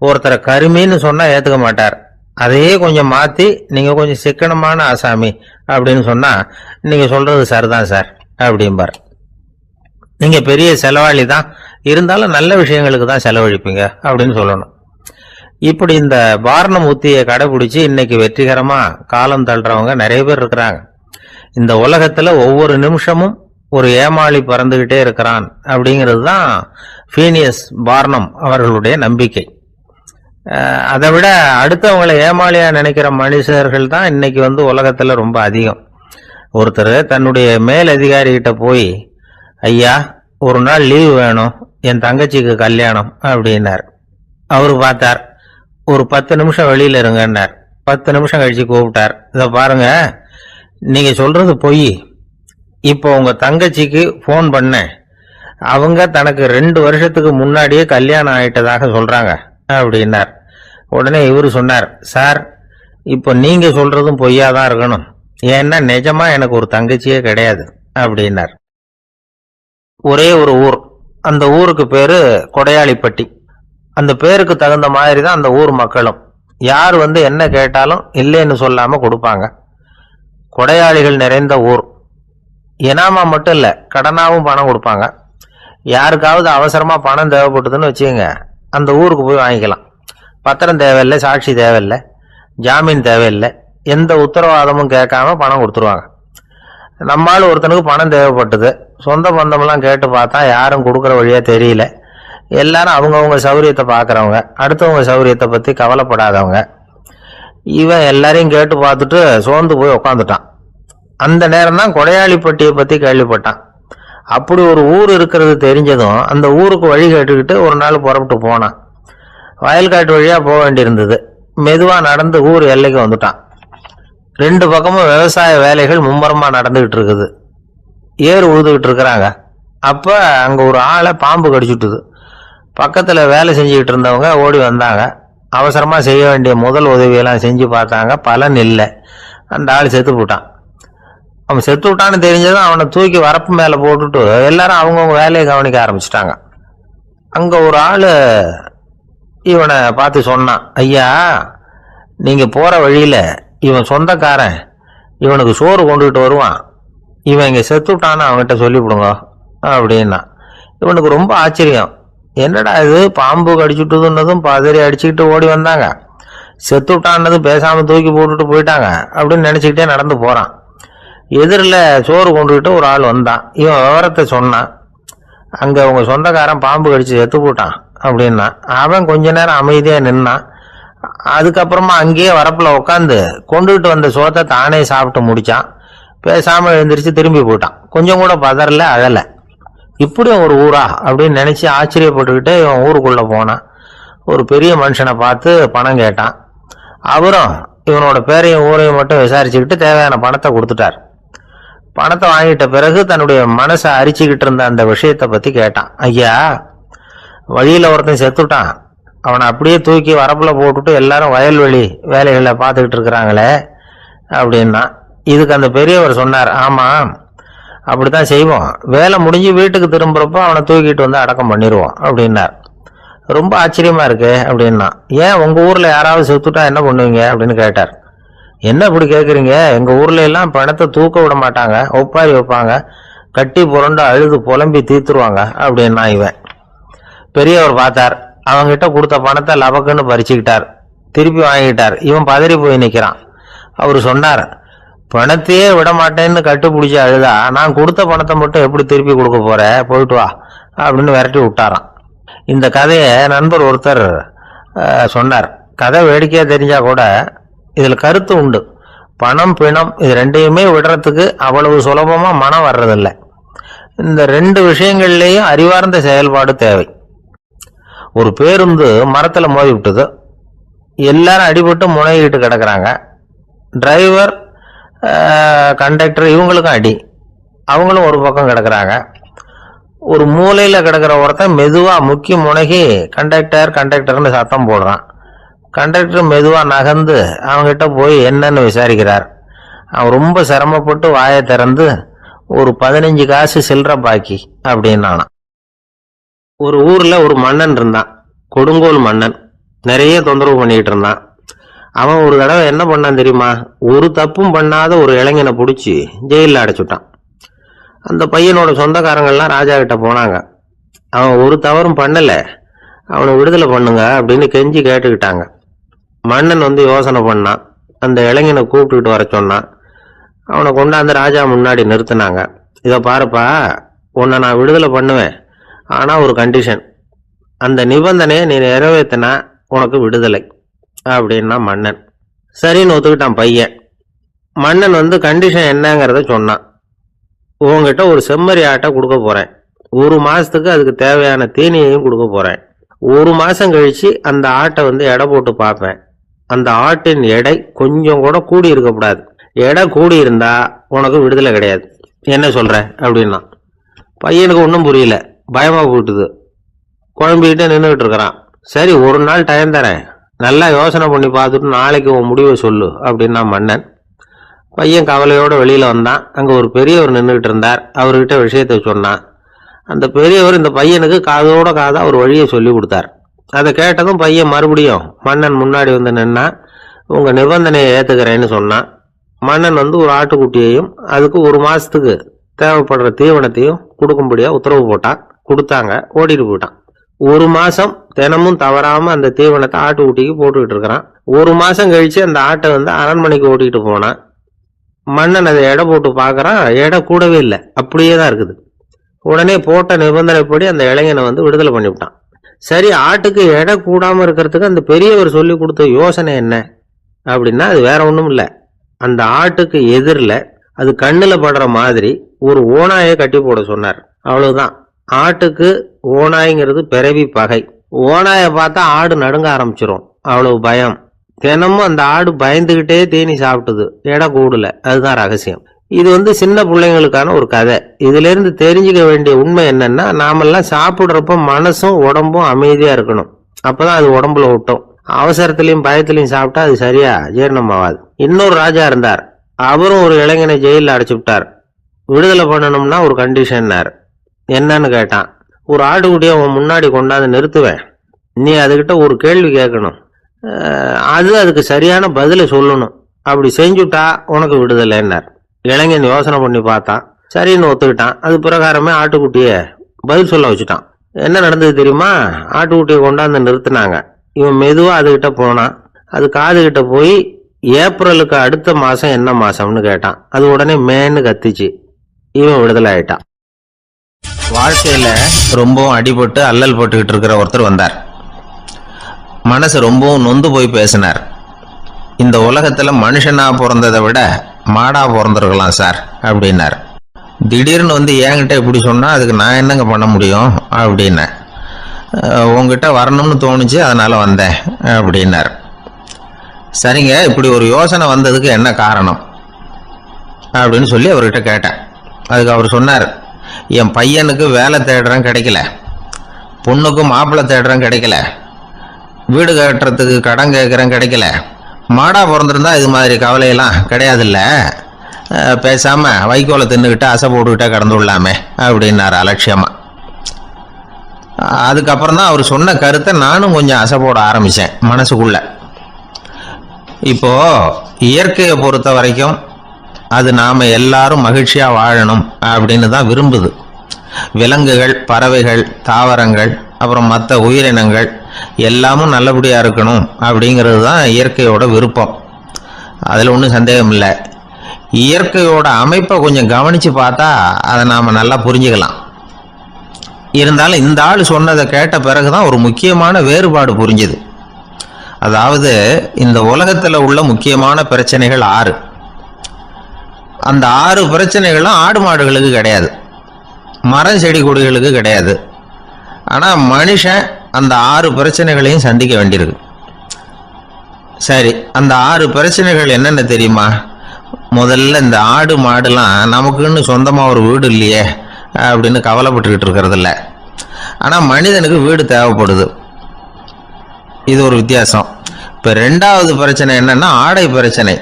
ஒருத்தரை கருமின்னு சொன்னா ஏத்துக்க மாட்டார். அதையே கொஞ்சம் மாத்தி நீங்க கொஞ்சம் சிக்கனமான ஆசாமி அப்படின்னு சொன்னா நீங்க சொல்றது சரிதான் சார் அப்படிம்பார். நீங்க பெரிய செலவாளி தான், இருந்தாலும் நல்ல விஷயங்களுக்கு தான் செலவழிப்பீங்க அப்படின்னு சொல்லணும். இப்படி இந்த பார்னம் உத்தியை கடைபிடிச்சு இன்னைக்கு வெற்றிகரமா காலம் தள்ளுறவங்க நிறைய பேர் இருக்கிறாங்க. இந்த உலகத்துல ஒவ்வொரு நிமிஷமும் ஒரு ஏமாளி பறந்துகிட்டே இருக்கிறான் அப்படிங்கிறது தான் ஃபீனியஸ் பார்னம் அவர்களுடைய நம்பிக்கை. அதை விட அடுத்தவங்களை ஏமாளியா நினைக்கிற மனுஷர்கள் தான் இன்னைக்கு உலகத்துல ரொம்ப அதிகம். ஒருத்தர் தன்னுடைய மேல் அதிகாரி கிட்ட போய், ஐயா ஒரு நாள் லீவு வேணும், என் தங்கச்சிக்கு கல்யாணம் அப்படின்னார். அவரு பார்த்தார், ஒரு 10 நிமிஷம் வெளியில இருங்கன்னார். 10 நிமிஷம் கழிச்சு கூப்பிட்டார், இத பாருங்க நீங்க சொல்றது பொய், இப்போ உங்க தங்கச்சிக்கு போன் பண்ண, அவங்க தனக்கு 2 வருஷத்துக்கு முன்னாடியே கல்யாணம் ஆயிட்டதாக சொல்றாங்க அப்படின்னார். உடனே இவரு சொன்னார், சார் இப்போ நீங்க சொல்றதும் பொய்யாதான் இருக்கணும், ஏன்னா நிஜமா எனக்கு ஒரு தங்கச்சியே கிடையாது அப்படின்னார். ஒரே ஒரு ஊர், அந்த ஊருக்கு பேரு கொடையாளிப்பட்டி. அந்த பேருக்கு தகுந்த மாதிரி தான் அந்த ஊர் மக்களும். யார் என்ன கேட்டாலும் இல்லைன்னு சொல்லாம கொடுப்பாங்க. கொடையாளிகள் நிறைந்த ஊர். இனாமா மட்டும் இல்ல, கடனாவும் பணம் கொடுப்பாங்க. யாருக்காவது அவசரமா பணம் தேவைப்பட்டதுன்னு வச்சுக்கோங்க, அந்த ஊருக்கு போய் வாங்கிக்கலாம். பத்திரம் தேவையில்லை, சாட்சி தேவையில்லை, ஜாமீன் தேவையில்லை, எந்த உத்தரவாதமும் கேட்காம பணம் கொடுத்துருவாங்க. நம்மால் ஒருத்தனுக்கு பணம் தேவைப்பட்டது, சொந்த பந்தமெல்லாம் கேட்டு பார்த்தா யாரும் கொடுக்குற வழியா தெரியல. எல்லாரும் அவங்கவுங்க சௌரியத்தை பார்க்கறவங்க, அடுத்தவங்க சௌரியத்தை பத்தி கவலைப்படாதவங்க. இவன் எல்லாரையும் கேட்டு பார்த்துட்டு சோர்ந்து போய் உக்காந்துட்டான். அந்த நேரம் தான் கொடையாளிப்பட்டியை பத்தி கேள்விப்பட்டான். அப்படி ஒரு ஊர் இருக்கிறது தெரிஞ்சதும் அந்த ஊருக்கு வழி கேட்டுக்கிட்டு ஒரு நாள் புறப்பட்டு போனான். வயல்காட்டு வழியா போக வேண்டியிருந்தது. மெதுவா நடந்து ஊர் எல்லைக்கு வந்துட்டான். 2 பக்கமும் விவசாய வேலைகள் மும்முரமா நடந்துகிட்டு இருக்குது. ஏறு உழுதுகிட்டு இருக்கிறாங்க. அப்ப அங்க ஒரு ஆளை பாம்பு கடிச்சுட்டுது. பக்கத்துல வேலை செஞ்சுக்கிட்டு இருந்தவங்க ஓடி வந்தாங்க. அவசரமா செய்ய வேண்டிய முதல் உதவியெல்லாம் செஞ்சு பார்த்தாங்க, பலன் இல்லை. அந்த ஆள் செத்து போட்டான். அவன் செத்து விட்டான்னு தெரிஞ்சதும் அவனை தூக்கி வரப்பு மேல போட்டுட்டு எல்லாரும் அவங்கவுங்க வேலையை கவனிக்க ஆரம்பிச்சுட்டாங்க. அங்க ஒரு ஆளு இவனை பார்த்து சொன்னான், ஐயா நீங்க போற வழியில இவன் சொந்தக்காரன், இவனுக்கு சோறு கொண்டுகிட்டு வருவான், இவன் இங்க செத்து விட்டான்னு அவன்கிட்ட சொல்லிவிடுங்க அப்படின்னா. இவனுக்கு ரொம்ப ஆச்சரியம், என்னடா இது பாம்பு கடிச்சுட்டுதுன்னதும் பதறி அடிச்சுக்கிட்டு ஓடி வந்தாங்க, செத்து விட்டான்னதும் பேசாம தூக்கி போட்டுட்டு போயிட்டாங்க அப்படின்னு நினைச்சுக்கிட்டே நடந்து போறான். எதிரில் சோறு கொண்டுகிட்டு ஒரு ஆள் வந்தான். இவன் விவரத்தை சொன்னான். அங்கே உங்க சொந்தக்காரன் பாம்பு கடிச்சு செத்து போட்டான் அப்படின்னா. அவன் கொஞ்ச நேரம் அமைதியாக நின்னான். அதுக்கப்புறமா அங்கேயே வரப்பில் உட்காந்து கொண்டுகிட்டு வந்த சோத்தை தானே சாப்பிட்டு முடிச்சான். பேசாமல் எழுந்திரிச்சு திரும்பி போயிட்டான். கொஞ்சம் கூட பதறல, அழலை. இப்படி ஒரு ஊரா அப்படின்னு நினைச்சு ஆச்சரியப்பட்டுக்கிட்டே இவன் ஊருக்குள்ள போனான். ஒரு பெரிய மனுஷனை பார்த்து பணம் கேட்டான். அவரும் இவனோட பேரையும் ஊரையும் மட்டும் விசாரிச்சுக்கிட்டு தேவையான பணத்தை கொடுத்துட்டார். பணத்தை வாங்கிட்ட பிறகு தன்னுடைய மனசை அரிச்சுக்கிட்டு இருந்த அந்த விஷயத்தை பத்தி கேட்டான். ஐயா, வழியில ஒருத்தன் செத்துட்டான், அவனை அப்படியே தூக்கி வரப்புல போட்டுட்டு எல்லாரும் வயல்வெளி வேலைகளை பார்த்துக்கிட்டு இருக்கிறாங்களே அப்படின்னா. இதுக்கு அந்த பெரியவர் சொன்னார், ஆமா அப்படித்தான் செய்வோம், வேலை முடிஞ்சு வீட்டுக்கு திரும்புறப்போ அவனை தூக்கிட்டு வந்து அடக்கம் பண்ணிடுவோம் அப்படின்னார். ரொம்ப ஆச்சரியமா இருக்கு அப்படின்னா. ஏன் உங்க ஊர்ல யாராவது செத்துட்டா என்ன பண்ணுவீங்க அப்படின்னு கேட்டார். என்ன இப்படி கேட்குறீங்க, எங்க ஊர்ல எல்லாம் பணத்தை தூக்க விட மாட்டாங்க, ஒப்பாரி வைப்பாங்க, கட்டி புரண்டு அழுது புலம்பி தீத்துருவாங்க அப்படின்னா. இவன் பெரியவர் பார்த்தார். அவங்கிட்ட கொடுத்த பணத்தை லபக்குன்னு பறிச்சுக்கிட்டார். திருப்பி வாங்கிட்டார். இவன் பதறி போய் நிற்கிறான். அவரு சொன்னார், பணத்தையே விட மாட்டேன்னு கட்டுப்பிடிச்சி அழுதா நான் கொடுத்த பணத்தை மட்டும் எப்படி திருப்பி கொடுக்க போற, போயிட்டு வா அப்படின்னு விரட்டி விட்டாராம். இந்த கதையை நண்பர் ஒருத்தர் சொன்னார். கதை வேடிக்கையா தெரிஞ்சா கூட இதுல கருத்து உண்டு. பணம் பிணம் இது ரெண்டையுமே விடுறதுக்கு அவ்வளவு சுலபமா மனம் வர்றதில்லை. இந்த ரெண்டு விஷயங்கள்லயும் அறிவார்ந்த செயல்பாடு தேவை. ஒரு பேருந்து மரத்துல மோதி விட்டது. எல்லாரும் அடிபட்டு முனைகிட்டு கிடக்குறாங்க. டிரைவர், கண்டக்டர் இவங்களுக்கும் அடி. அவங்களும் ஒரு பக்கம் கிடக்குறாங்க. ஒரு மூலையில கிடக்கிற ஒருத்தன் மெதுவா முக்கி முனகி கண்டக்டர்னு சத்தம் போடுறான். கண்டக்டர் மெதுவா நகர்ந்து அவங்கிட்ட போய் என்னன்னு விசாரிக்கிறார். அவன் ரொம்ப சிரமப்பட்டு வாயை திறந்து ஒரு 15 காசு சில்லற பாக்கி அப்படின்னானா. ஒரு ஊர்ல ஒரு மன்னன் இருந்தான், கொடுங்கோல் மன்னன். நிறைய தொந்தரவு பண்ணிட்டு இருந்தான். அவன் ஒரு தடவை என்ன பண்ணான் தெரியுமா? ஒரு தப்பும் பண்ணாத ஒரு இளைஞனை பிடிச்சி ஜெயிலில் அடைச்சுட்டான். அந்த பையனோட சொந்தக்காரங்கள்லாம் ராஜா கிட்ட போனாங்க. அவன் ஒரு தவறும் பண்ணல, அவனை விடுதலை பண்ணுங்க அப்படின்னு கெஞ்சி கேட்டுக்கிட்டாங்க. மன்னன் வந்து யோசனை பண்ணான். அந்த இளைஞனை கூப்பிட்டுக்கிட்டு வர சொன்னான். அவனை கொண்டாந்து ராஜா முன்னாடி நிறுத்தினாங்க. இதை பாருப்பா, உன்னை நான் விடுதலை பண்ணுவேன், ஆனா ஒரு கண்டிஷன். அந்த நிபந்தனையை நீ நிறைவேற்றினா உனக்கு விடுதலை அப்படின்னா மன்னன். சரின்னு ஒத்துக்கிட்டான் பையன். மன்னன் வந்து கண்டிஷன் என்னங்கிறத சொன்னான். உங்ககிட்ட ஒரு செம்மறி ஆட்டை கொடுக்க போறேன், 1 மாசத்துக்கு அதுக்கு தேவையான தீனியையும் கொடுக்க போறேன். 1 மாசம் கழிச்சு அந்த ஆட்டை வந்து எடை போட்டு பார்ப்பேன். அந்த ஆட்டின் எடை கொஞ்சம் கூட கூடி இருக்கக்கூடாது. எடை கூடி இருந்தா உனக்கு விடுதலை கிடையாது. என்ன சொல்ற அப்படின்னா. பையனுக்கு ஒன்றும் புரியல, பயமா போயிட்டுது. குழம்பிக்கிட்டு நின்றுகிட்டு இருக்கிறான். சரி, ஒரு நாள் டைம் தரேன், நல்லா யோசனை பண்ணி பார்த்துட்டு நாளைக்கு உன் முடிவை சொல்லு அப்படின்னா மன்னன். பையன் கவலையோட வெளியில வந்தான். அங்க ஒரு பெரியவர் நின்றுகிட்டு இருந்தார். அவர்கிட்ட விஷயத்தை சொன்னான். அந்த பெரியவர் இந்த பையனுக்கு காதோட காதா ஒரு வழியை சொல்லி கொடுத்தார். அதை கேட்டதும் பையன் மறுபடியும் மன்னன் முன்னாடி வந்து நின்னா. உங்க நிபந்தனையை ஏத்துக்கிறேன்னு சொன்னான். மன்னன் வந்து ஒரு ஆட்டுக்குட்டியையும் அதுக்கு 1 மாசத்துக்கு தேவைப்படுற தீவனத்தையும் கொடுக்கும்படியா உத்தரவு போட்டான். கொடுத்தாங்க, ஓடிட்டு போயிட்டான். 1 மாசம் தினமும் தவறாம அந்த தீவனத்தை ஆட்டுக்குட்டிக்கு போட்டுக்கிட்டு இருக்கிறான். 1 மாசம் கழிச்சு அந்த ஆட்டை வந்து அரண்மனைக்கு ஓட்டிட்டு போனான். மன்னன் அதை எடை போட்டு பார்க்கறான். எடை கூடவே இல்லை, அப்படியே தான் இருக்குது. உடனே போட்ட நிபந்தனைப்படி அந்த இளைஞனை வந்து விடுதலை பண்ணிவிட்டான். சரி, ஆட்டுக்கு எடை கூடாம இருக்கிறதுக்கு அந்த பெரியவர் சொல்லி கொடுத்த யோசனை என்ன அப்படின்னா, அது வேற ஒண்ணும் இல்லை. அந்த ஆட்டுக்கு எதிரில் அது கண்ணுல படுற மாதிரி ஒரு ஓநாயை கட்டி போட சொன்னார். அவ்வளவுதான். ஆட்டுக்கு ஓநாய்ங்கிறது பிறவி பகை. ஓநாயை பார்த்தா ஆடு நடுங்க ஆரம்பிச்சிரும், அவ்வளவு பயம். தினமும் அந்த ஆடு பயந்துகிட்டே தீனி சாப்பிட்டுது, எடை கூடல. அதுதான் ரகசியம். இது வந்து சின்ன பிள்ளைங்களுக்கான ஒரு கதை. இதுல இருந்து தெரிஞ்சுக்க வேண்டிய உண்மை என்னன்னா, நாமெல்லாம் சாப்பிடுறப்ப மனசும் உடம்பும் அமைதியா இருக்கணும். அப்பதான் அது உடம்புல விட்டும். அவசரத்திலையும் பயத்திலையும் சாப்பிட்டா அது சரியா ஜீரணம் ஆகாது. இன்னொரு ராஜா இருந்தார். அவரும் ஒரு இளைஞனை ஜெயிலில் அடைச்சு விட்டார். விடுதலை பண்ணணும்னா ஒரு கண்டிஷன்னார். என்னன்னு கேட்டான். ஒரு ஆட்டுக்குட்டியை அவன் முன்னாடி கொண்டாந்து நிறுத்துவேன், நீ அதுகிட்ட ஒரு கேள்வி கேட்கணும், அதுக்கு சரியான பதிலை சொல்லணும். அப்படி செஞ்சுட்டா உனக்கு விடுதலைன்னார். இளைஞன் யோசனை பண்ணி பார்த்தான். சரின்னு ஒத்துக்கிட்டான். அது பிரகாரமே ஆட்டுக்குட்டிய பதில் சொல்ல வச்சுட்டான். என்ன நடந்தது தெரியுமா? ஆட்டுக்குட்டியை கொண்டாந்து நிறுத்தினாங்க. இவன் மெதுவா அதுகிட்ட போனான். அது காதுகிட்ட போய் ஏப்ரலுக்கு அடுத்த மாசம் என்ன மாசம்னு கேட்டான். அது உடனே மேன்னு கத்திச்சு. இவன் விடுதலை ஆயிட்டான். வாழ்க்கையில ரொம்பவும் அடிபட்டு அல்லல் போட்டுக்கிட்டு இருக்கிற ஒருத்தர் வந்தார். மனசு ரொம்பவும் நொந்து போய் பேசினார். இந்த உலகத்துல மனுஷனா பிறந்ததை விட மாடா பிறந்திருக்கலாம் சார் அப்படின்னார். திடீர்னு வந்து என்கிட்ட இப்படி சொன்னா அதுக்கு நான் என்னங்க பண்ண முடியும் அப்படின்னேன். உங்ககிட்ட வரணும்னு தோணுச்சு, அதனால வந்தேன் அப்படின்னார். சரிங்க, இப்படி ஒரு யோசனை வந்ததுக்கு என்ன காரணம் அப்படின்னு சொல்லி அவர்கிட்ட கேட்டேன். அதுக்கு அவர் சொன்னார், என் பையனுக்கு வேலை தேடுறேன் கிடைக்கல, பொண்ணுக்கு மாப்பிள்ளை தேடுறேன் கிடைக்கல, வீடு கட்டுறதுக்கு கடன் கேட்குறேன் கிடைக்கல, மாடா பிறந்திருந்தா இது மாதிரி கவலையெல்லாம் கிடையாதுல்ல, பேசாம வைக்கோலை தின்னுக்கிட்டு அசை போட்டுக்கிட்டே கடந்து விடலாமே அப்படின்னாரு அலட்சியமா. அதுக்கப்புறம் தான் அவர் சொன்ன கருத்தை நானும் கொஞ்சம் அசை போட ஆரம்பிச்சேன் மனசுக்குள்ள. இப்போ இயற்கையை பொறுத்த வரைக்கும் அது நாம எல்லாரும் மகிழ்ச்சியா வாழணும் அப்படின்னு தான் விரும்புது. விலங்குகள், பறவைகள், தாவரங்கள், அப்புறம் மற்ற உயிரினங்கள் எல்லாமும் நல்லபடியா இருக்கணும் அப்படிங்கிறது தான் இயற்கையோட விருப்பம். அதுல ஒன்றும் சந்தேகம் இல்லை. இயற்கையோட அமைப்பை கொஞ்சம் கவனிச்சு பார்த்தா அதை நாம நல்லா புரிஞ்சுக்கலாம். இருந்தாலும் இந்த ஆள் சொன்னதை கேட்ட பிறகுதான் ஒரு முக்கியமான வேறுபாடு புரிஞ்சுது. அதாவது இந்த உலகத்துல உள்ள முக்கியமான பிரச்சனைகள் 6. அந்த 6 பிரச்சனைகளும் ஆடு மாடுகளுக்கு கிடையாது, மரம் செடி கொடிகளுக்கு கிடையாது. ஆனா மனுஷன் அந்த 6 பிரச்சனைகளையும் சந்திக்க வேண்டியிருக்கு. சரி, அந்த 6 பிரச்சனைகள் என்னென்ன தெரியுமா? முதல்ல இந்த ஆடு மாடுலாம் நமக்குன்னு சொந்தமா ஒரு வீடு இல்லையே அப்படின்னு கவலைப்பட்டுக்கிட்டு இருக்கிறது இல்லை. ஆனா மனிதனுக்கு வீடு தேவைப்படுது. இது ஒரு வித்தியாசம். இப்ப 2வது பிரச்சனை என்னன்னா ஆடை பிரச்சனை.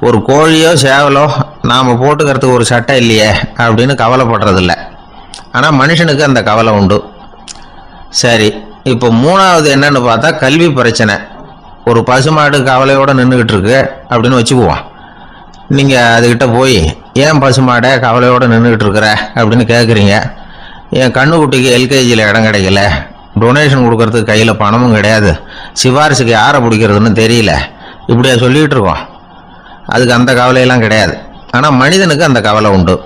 ஒரு கோழியோ சேவலோ நாம போட்டுக்கிறதுக்கு ஒரு சட்டை இல்லையே அப்படின்னு கவலைப்படுறது இல்லை. ஆனா மனுஷனுக்கு அந்த கவலை உண்டு. சரி, இப்போ 3வது என்னன்னு பார்த்தா கல்வி பிரச்சனை. ஒரு பசுமாடு கவலையோட நின்றுகிட்டு இருக்கு அப்படின்னு வச்சுக்குவோம். நீங்க அதுகிட்ட போய் ஏன் பசுமாடை கவலையோட நின்றுகிட்டு இருக்கிற அப்படின்னு கேட்குறீங்க. என் கண்ணுக்குட்டிக்கு எல்கேஜியில் இடம் கிடைக்கல, டொனேஷன் கொடுக்கறதுக்கு கையில் பணமும் கிடையாது, சிபாரிசுக்கு யாரை பிடிக்கிறதுன்னு தெரியல, இப்படியா சொல்லிகிட்டு இருக்கோம். அதுக்கு அந்த கவலையெல்லாம் கிடையாது. ஆனால் மனிதனுக்கு அந்த கவலை உண்டு.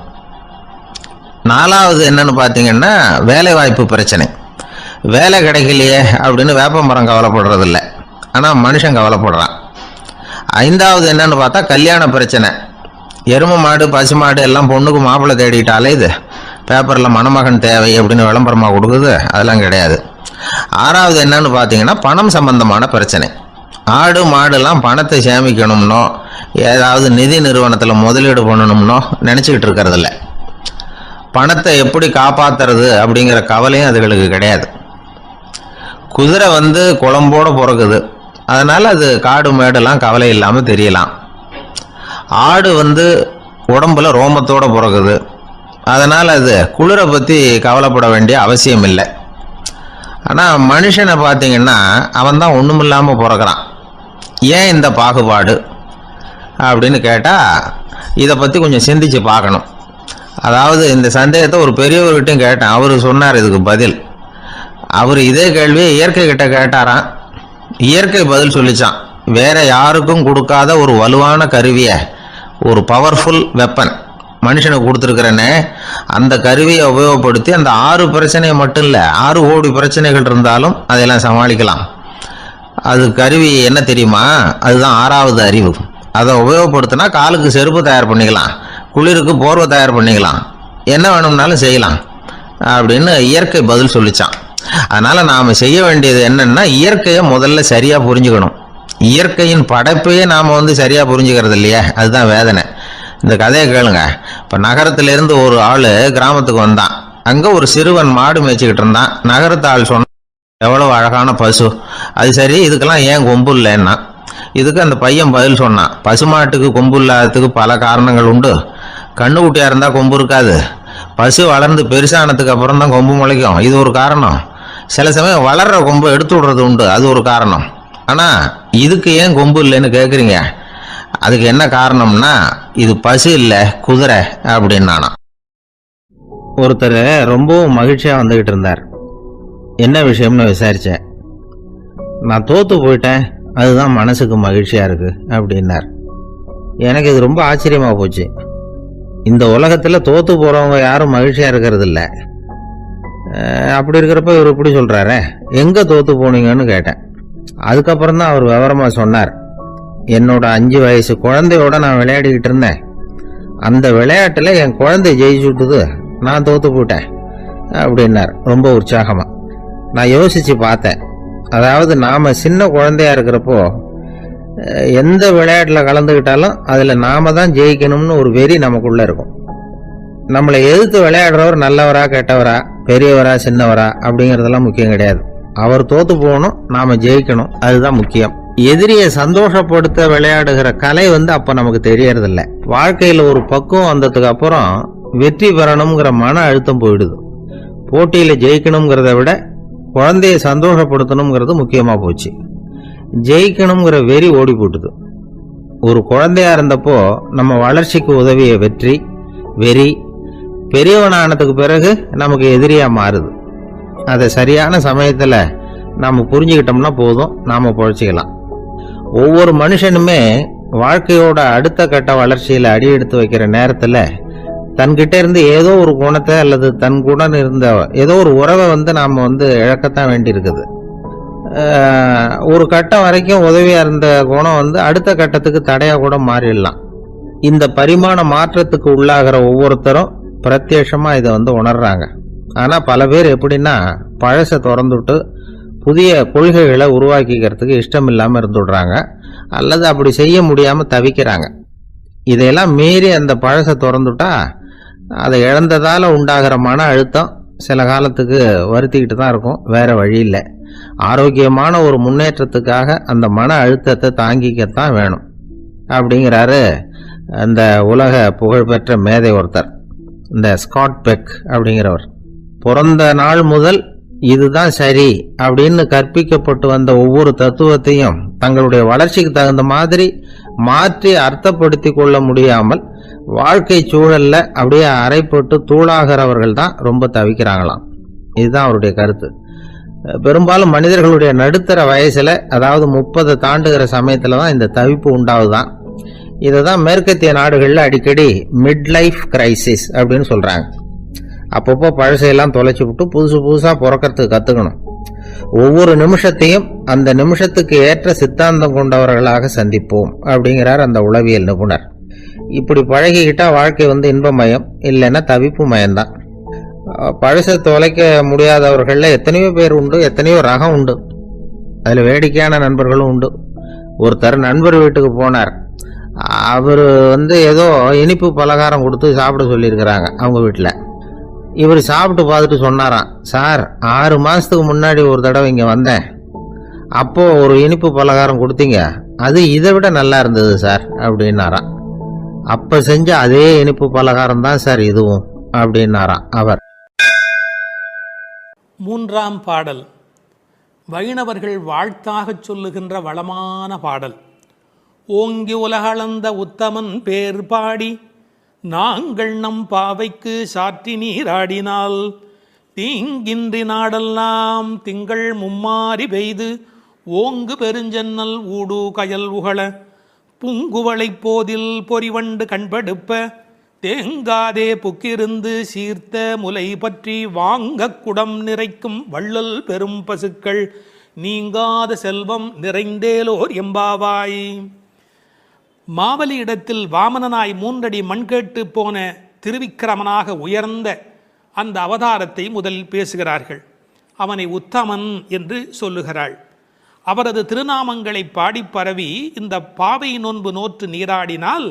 4வது என்னன்னு பார்த்தீங்கன்னா வேலை வாய்ப்பு பிரச்சனை. வேலை கிடைக்கலையே அப்படின்னு வேப்ப மரம் கவலைப்படுறதில்ல, ஆனால் மனுஷன் கவலைப்படுறான். 5வது என்னன்னு பார்த்தா கல்யாண பிரச்சனை. எருமை மாடு பசுமாடு எல்லாம் பொண்ணுக்கு மாப்பிள்ளை தேடிட்டாலே இது பேப்பரில் மணமகன் தேவை அப்படின்னு விளம்பரமாக கொடுக்குது, அதெல்லாம் கிடையாது. 6வது என்னன்னு பார்த்தீங்கன்னா பணம் சம்பந்தமான பிரச்சனை. ஆடு மாடுலாம் பணத்தை சேமிக்கணும்னோ ஏதாவது நிதி நிறுவனத்தில் முதலீடு பண்ணணும்னோ நினச்சிக்கிட்டு இருக்கிறதில்ல. பணத்தை எப்படி காப்பாற்றுறது அப்படிங்கிற கவலையும் அதுகளுக்கு கிடையாது. குதிரை வந்து குளம்போட பிறகுது, அதனால அது காடு மேடெல்லாம் கவலை இல்லாமல் தெரியலாம். ஆடு வந்து உடம்புல ரோமத்தோட பிறகுது, அதனால அது குளிரை பற்றி கவலைப்பட வேண்டிய அவசியம் இல்லை. ஆனால் மனுஷனை பார்த்தீங்கன்னா அவன் தான் ஒன்றும் இல்லாமல் பிறக்கிறான். ஏன் இந்த பாகுபாடு அப்படின்னு கேட்டால் இதை பற்றி கொஞ்சம் சிந்திச்சு பார்க்கணும். அதாவது இந்த சந்தேகத்தை ஒரு பெரியவர்கிட்டையும் கேட்டேன். அவர் சொன்னார் இதுக்கு பதில். அவர் இதே கேள்வியை இயற்கை கிட்ட கேட்டாராம். இயற்கை பதில் சொல்லிச்சான், வேற யாருக்கும் கொடுக்காத ஒரு வலுவான கருவியை, ஒரு பவர்ஃபுல் வெப்பன் மனுஷனுக்கு கொடுத்துருக்கிறேன்னு, அந்த கருவியை உபயோகப்படுத்தி அந்த 6 பிரச்சனையை மட்டும் இல்லை 6 கோடி பிரச்சனைகள் இருந்தாலும் அதையெல்லாம் சமாளிக்கலாம். அது கருவி என்ன தெரியுமா? அதுதான் 6வது அறிவு. அதை உபயோகப்படுத்தினா காலுக்கு செருப்பு தயார் பண்ணிக்கலாம், குளிருக்கு போர்வை தயார் பண்ணிக்கலாம், என்ன வேணும்னாலும் செய்யலாம் அப்படின்னு இயற்கை பதில் சொல்லிச்சான். அதனால நாம செய்ய வேண்டியது என்னன்னா இயற்கையை முதல்ல சரியா புரிஞ்சுக்கணும். இயற்கையின் படைப்பையே நாம வந்து சரியா புரிஞ்சுக்கிறது இல்லையா, அதுதான் வேதனை. இந்த கதையை கேளுங்க. இப்ப நகரத்திலிருந்து ஒரு ஆளு கிராமத்துக்கு வந்தான். அங்க ஒரு சிறுவன் மாடு மேய்ச்சிக்கிட்டு இருந்தான். நகரத்து ஆள் சொன்ன, எவ்வளவு அழகான பசு, அது சரி இதுக்கெல்லாம் ஏன் கொம்பு இல்லைன்னா. இதுக்கு அந்த பையன் பதில் சொன்னான், பசுமாட்டுக்கு கொம்பு இல்லாததுக்கு பல காரணங்கள் உண்டு. கண்ணுக்குட்டியா இருந்தா கொம்பு இருக்காது, பசு வளர்ந்து பெருசானதுக்கு அப்புறம் தான் கொம்பு முளைக்கும், இது ஒரு காரணம். சில சமயம் வளர்ற கொம்பை எடுத்து விடுறது உண்டு, அது ஒரு காரணம். ஆனா இதுக்கு ஏன் கொம்பு இல்லைன்னு கேக்குறீங்க, அதுக்கு என்ன காரணம்னா இது பசு இல்லை குதிரை அப்படின்னானா. ஒருத்தர் ரொம்பவும் மகிழ்ச்சியா வந்துகிட்டு இருந்தார். என்ன விஷயம்னு விசாரிச்சேன். நான் தோத்து போயிட்டேன் அதுதான் மனசுக்கு மகிழ்ச்சியாக இருக்குது அப்படின்னார். எனக்கு இது ரொம்ப ஆச்சரியமாக போச்சு. இந்த உலகத்தில் தோற்று போகிறவங்க யாரும் மகிழ்ச்சியாக இருக்கிறது இல்லை. அப்படி இருக்கிறப்ப இவர் இப்படி சொல்கிறாரே, எங்கே தோற்று போனீங்கன்னு கேட்டேன். அதுக்கப்புறம் தான் அவர் விவரமாக சொன்னார். என்னோட 5 வயசு குழந்தையோட நான் விளையாடிக்கிட்டு இருந்தேன். அந்த விளையாட்டில் என் குழந்தை ஜெயிச்சு விட்டுது, நான் தோற்று போயிட்டேன் அப்படின்னார் ரொம்ப உற்சாகமாக. நான் யோசித்து பார்த்தேன். அதாவது நாம் சின்ன குழந்தையா இருக்கிறப்போ எந்த விளையாட்டில் கலந்துக்கிட்டாலும் அதில் நாம தான் ஜெயிக்கணும்னு ஒரு வெறி நமக்குள்ளே இருக்கும். நம்மளை எதிர்த்து விளையாடுறவர் நல்லவரா கெட்டவரா, பெரியவரா சின்னவரா அப்படிங்கிறதெல்லாம் முக்கியம் கிடையாது. அவர் தோத்து போகணும், நாம ஜெயிக்கணும், அதுதான் முக்கியம். எதிரியை சந்தோஷப்படுத்த விளையாடுகிற கலை அப்ப நமக்கு தெரியறதில்ல. வாழ்க்கையில் ஒரு பக்குவம் வந்ததுக்கு அப்புறம் வெற்றி பெறணுங்கிற மன அழுத்தம் போயிடுது. போட்டியில் ஜெயிக்கணுங்கிறத விட குழந்தையை சந்தோஷப்படுத்தணுங்கிறது முக்கியமாக போச்சு. ஜெயிக்கணுங்கிற வெறி ஓடி போட்டுது. ஒரு குழந்தையா இருந்தப்போ நம்ம வளர்ச்சிக்கு உதவிய வெறி பெரியவனானதுக்கு பிறகு நமக்கு எதிரியா மாறுது. அதை சரியான சமயத்தில் நாம் புரிஞ்சுக்கிட்டோம்னா போதும், நாம் பொழைச்சிக்கலாம். ஒவ்வொரு மனுஷனுமே வாழ்க்கையோட அடுத்த கட்ட வளர்ச்சியில் அடி எடுத்து வைக்கிற நேரத்தில் தன்கிட்ட இருந்து ஏதோ ஒரு குணத்தை அல்லது தன் குணம் இருந்த ஏதோ ஒரு உறவை நாம் இழக்கத்தான் வேண்டி இருக்குது. ஒரு கட்டம் வரைக்கும் உதவியா இருந்த குணம் அடுத்த கட்டத்துக்கு தடையா கூட மாறிடலாம். இந்த பரிமாண மாற்றத்துக்கு உள்ளாகிற ஒவ்வொருத்தரும் பிரத்யட்சமா இதை உணர்றாங்க. ஆனா பல பேர் எப்படின்னா பழசை திறந்துட்டு புதிய கொள்கைகளை உருவாக்கிக்கிறதுக்கு இஷ்டம் இல்லாம இருந்துடுறாங்க, அல்லது அப்படி செய்ய முடியாம தவிக்கிறாங்க. இதையெல்லாம் மீறி அந்த பழசை திறந்துட்டா அதை இழந்ததால உண்டாகிற மன அழுத்தம் சில காலத்துக்கு வருத்திக்கிட்டு தான் இருக்கும், வேற வழி இல்லை. ஆரோக்கியமான ஒரு முன்னேற்றத்துக்காக அந்த மன அழுத்தத்தை தாங்கிக்கத்தான் வேணும் அப்படிங்கிறாரு அந்த உலக புகழ்பெற்ற மேதை ஒருத்தர், இந்த ஸ்காட் பெக் அப்படிங்கிறவர். பிறந்த நாள் முதல் இதுதான் சரி அப்படின்னு கற்பிக்கப்பட்டு வந்த ஒவ்வொரு தத்துவத்தையும் தங்களுடைய வளர்ச்சிக்கு தகுந்த மாதிரி மாற்றி அர்த்தப்படுத்தி கொள்ள முடியாமல் வாழ்க்கை சூழல்ல அப்படியே அரைப்பட்டு தூளாகிறவர்கள் தான் ரொம்ப தவிக்கிறாங்களாம். இதுதான் அவருடைய கருத்து. பெரும்பாலும் மனிதர்களுடைய நடுத்தர வயசுல, அதாவது 30 தாண்டுகிற சமயத்துல தான் இந்த தவிப்பு உண்டாகுதான். இதை தான் மேற்கத்திய நாடுகளில் அடிக்கடி மிட் லைஃப் கிரைசிஸ் அப்படின்னு சொல்றாங்க. அப்பப்போ பழசையெல்லாம் தொலைச்சி விட்டு புதுசா பிறக்கிறதுக்கு கத்துக்கணும். ஒவ்வொரு நிமிஷத்தையும் அந்த நிமிஷத்துக்கு ஏற்ற சித்தாந்தம் கொண்டவர்களாக சந்திப்போம் அப்படிங்கிறார் அந்த உளவியல் நிபுணர். இப்படி பழகிக்கிட்டா வாழ்க்கை இன்பமயம், இல்லைன்னா தவிப்பு மயம்தான். பழசை தொலைக்க முடியாதவர்கள்ல எத்தனையோ பேர் உண்டு, எத்தனையோ ரகம் உண்டு. அதுல வேடிக்கையான நண்பர்களும் உண்டு. ஒருத்தர் நண்பர் வீட்டுக்கு போனார். அவர் ஏதோ இனிப்பு பலகாரம் கொடுத்து சாப்பிட சொல்லியிருக்கிறாங்க அவங்க வீட்டில். இவர் சாப்பிட்டு பார்த்துட்டு சொன்னாராம், சார் 6 மாசத்துக்கு முன்னாடி ஒரு தடவை இங்கே வந்தேன், அப்போ ஒரு இனிப்பு பலகாரம் கொடுத்தீங்க, அது இதை விட நல்லா இருந்தது சார் அப்படின்னாராம். அப்ப செஞ்ச அதே இனிப்பு பலகாரம் தான் சார் இதுவும் அப்படின்னாராம் அவர். 3ஆம் பாடல் வைணவர்கள் வாழ்த்தாக சொல்லுகின்ற வளமான பாடல். ஓங்கி உலகளந்த உத்தமன் பேர் பாடி நாங்கள் நம் பாவைக்கு சாற்றி நீராடினால் தீங்கின்றி நாடெல்லாம் திங்கள் மும்மாறி பெய்து ஓங்கு பெருஞ்சன்னல் ஊடு கயல் உகள பூங்குவளை போதில் பொறிவண்டு கண்படுப்ப தேங்காதே புக்கிருந்து சீர்த்த முலை பற்றி வாங்க குடம் நிறைக்கும் வள்ளல் பெரும் பசுக்கள் நீங்காத செல்வம் நிறைந்தேலோர் எம்பாவாய். மாவலி இடத்தில் வாமனனாய் 3 அடி மண் கேட்டு போன திருவிக்கிரமனாக உயர்ந்த அந்த அவதாரத்தை முதலில் பேசுகிறார்கள். அவனை உத்தமன் என்று சொல்லுகிறாள். அவரது திருநாமங்களை பாடி பரவி இந்த பாவை நோன்பு நோற்று நீராடினால்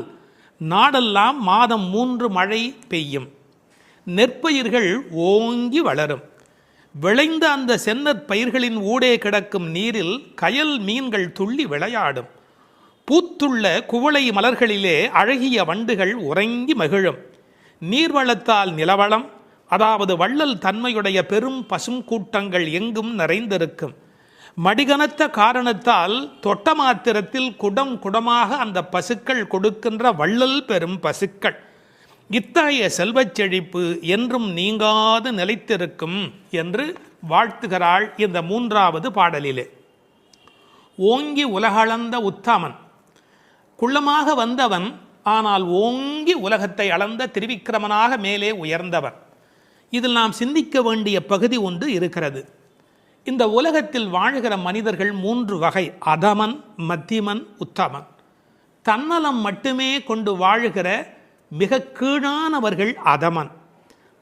நாடெல்லாம் மாதம் 3 மழை பெய்யும், நெற்பயிர்கள் ஓங்கி வளரும். விளைந்த அந்த சென்னற் பயிர்களின் ஊடே கிடக்கும் நீரில் கயல் மீன்கள் துள்ளி விளையாடும். பூத்துள்ள குவளை மலர்களிலே அழகிய வண்டுகள் உறங்கி மகிழும். நீர்வளத்தால் நிலவளம், அதாவது வள்ளல் தன்மையுடைய பெரும் பசும் கூட்டங்கள் எங்கும் நிறைந்திருக்கும். மடிகனத்த காரணத்தால் தொட்ட மாத்திரத்தில் குடம் குடமாக அந்த பசுக்கள் கொடுக்கின்ற வள்ளல் பெரும் பசுக்கள். இத்தகைய செல்வச் செழிப்பு என்றும் நீங்காது நிலைத்திருக்கும் என்று வாழ்த்துகிறாள் இந்த 3வது பாடலிலே. ஓங்கி உலகளந்த உத்தமன். குள்ளமாக வந்தவன், ஆனால் ஓங்கி உலகத்தை அளந்த திரிவிக்கிரமனாக மேலே உயர்ந்தவன். இதில் நாம் சிந்திக்க வேண்டிய பகுதி ஒன்று இருக்கிறது. இந்த உலகத்தில் வாழ்கிற மனிதர்கள் 3 வகை: அதமன், மத்தியமன், உத்தமன். தன்னலம் மட்டுமே கொண்டு வாழ்கிற மிக கீழானவர்கள் அதமன்.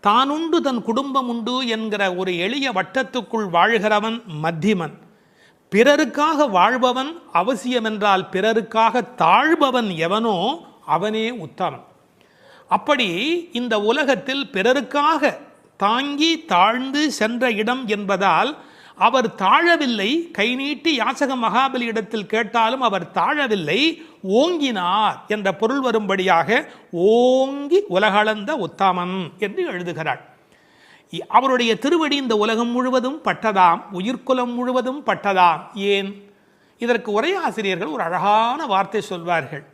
தானுண்டு தன் குடும்பம் உண்டு என்கிற ஒரு எளிய வட்டத்துக்குள் வாழ்கிறவன் மத்தியமன். பிறருக்காக வாழ்பவன், அவசியமென்றால் பிறருக்காக தாழ்பவன் எவனோ அவனே உத்தமன். அப்படி இந்த உலகத்தில் பிறருக்காக தாங்கி தாழ்ந்து சென்ற இடம் என்பதால் அவர் தாழவில்லை. கை நீட்டி யாசக மகாபலியிடத்தில் கேட்டாலும் அவர் தாழவில்லை, ஓங்கினார் என்ற பொருள் வரும்படியாக ஓங்கி உலகளந்த உத்தமன் என்று எழுதுகிறார். அவருடைய திருவடி இந்த உலகம் முழுவதும் பட்டதாம், உயிர்குலம் முழுவதும் பட்டதாம். ஏன்? இதற்கு உரையாசிரியர்கள் ஒரு அழகான வார்த்தை சொல்வார்கள்.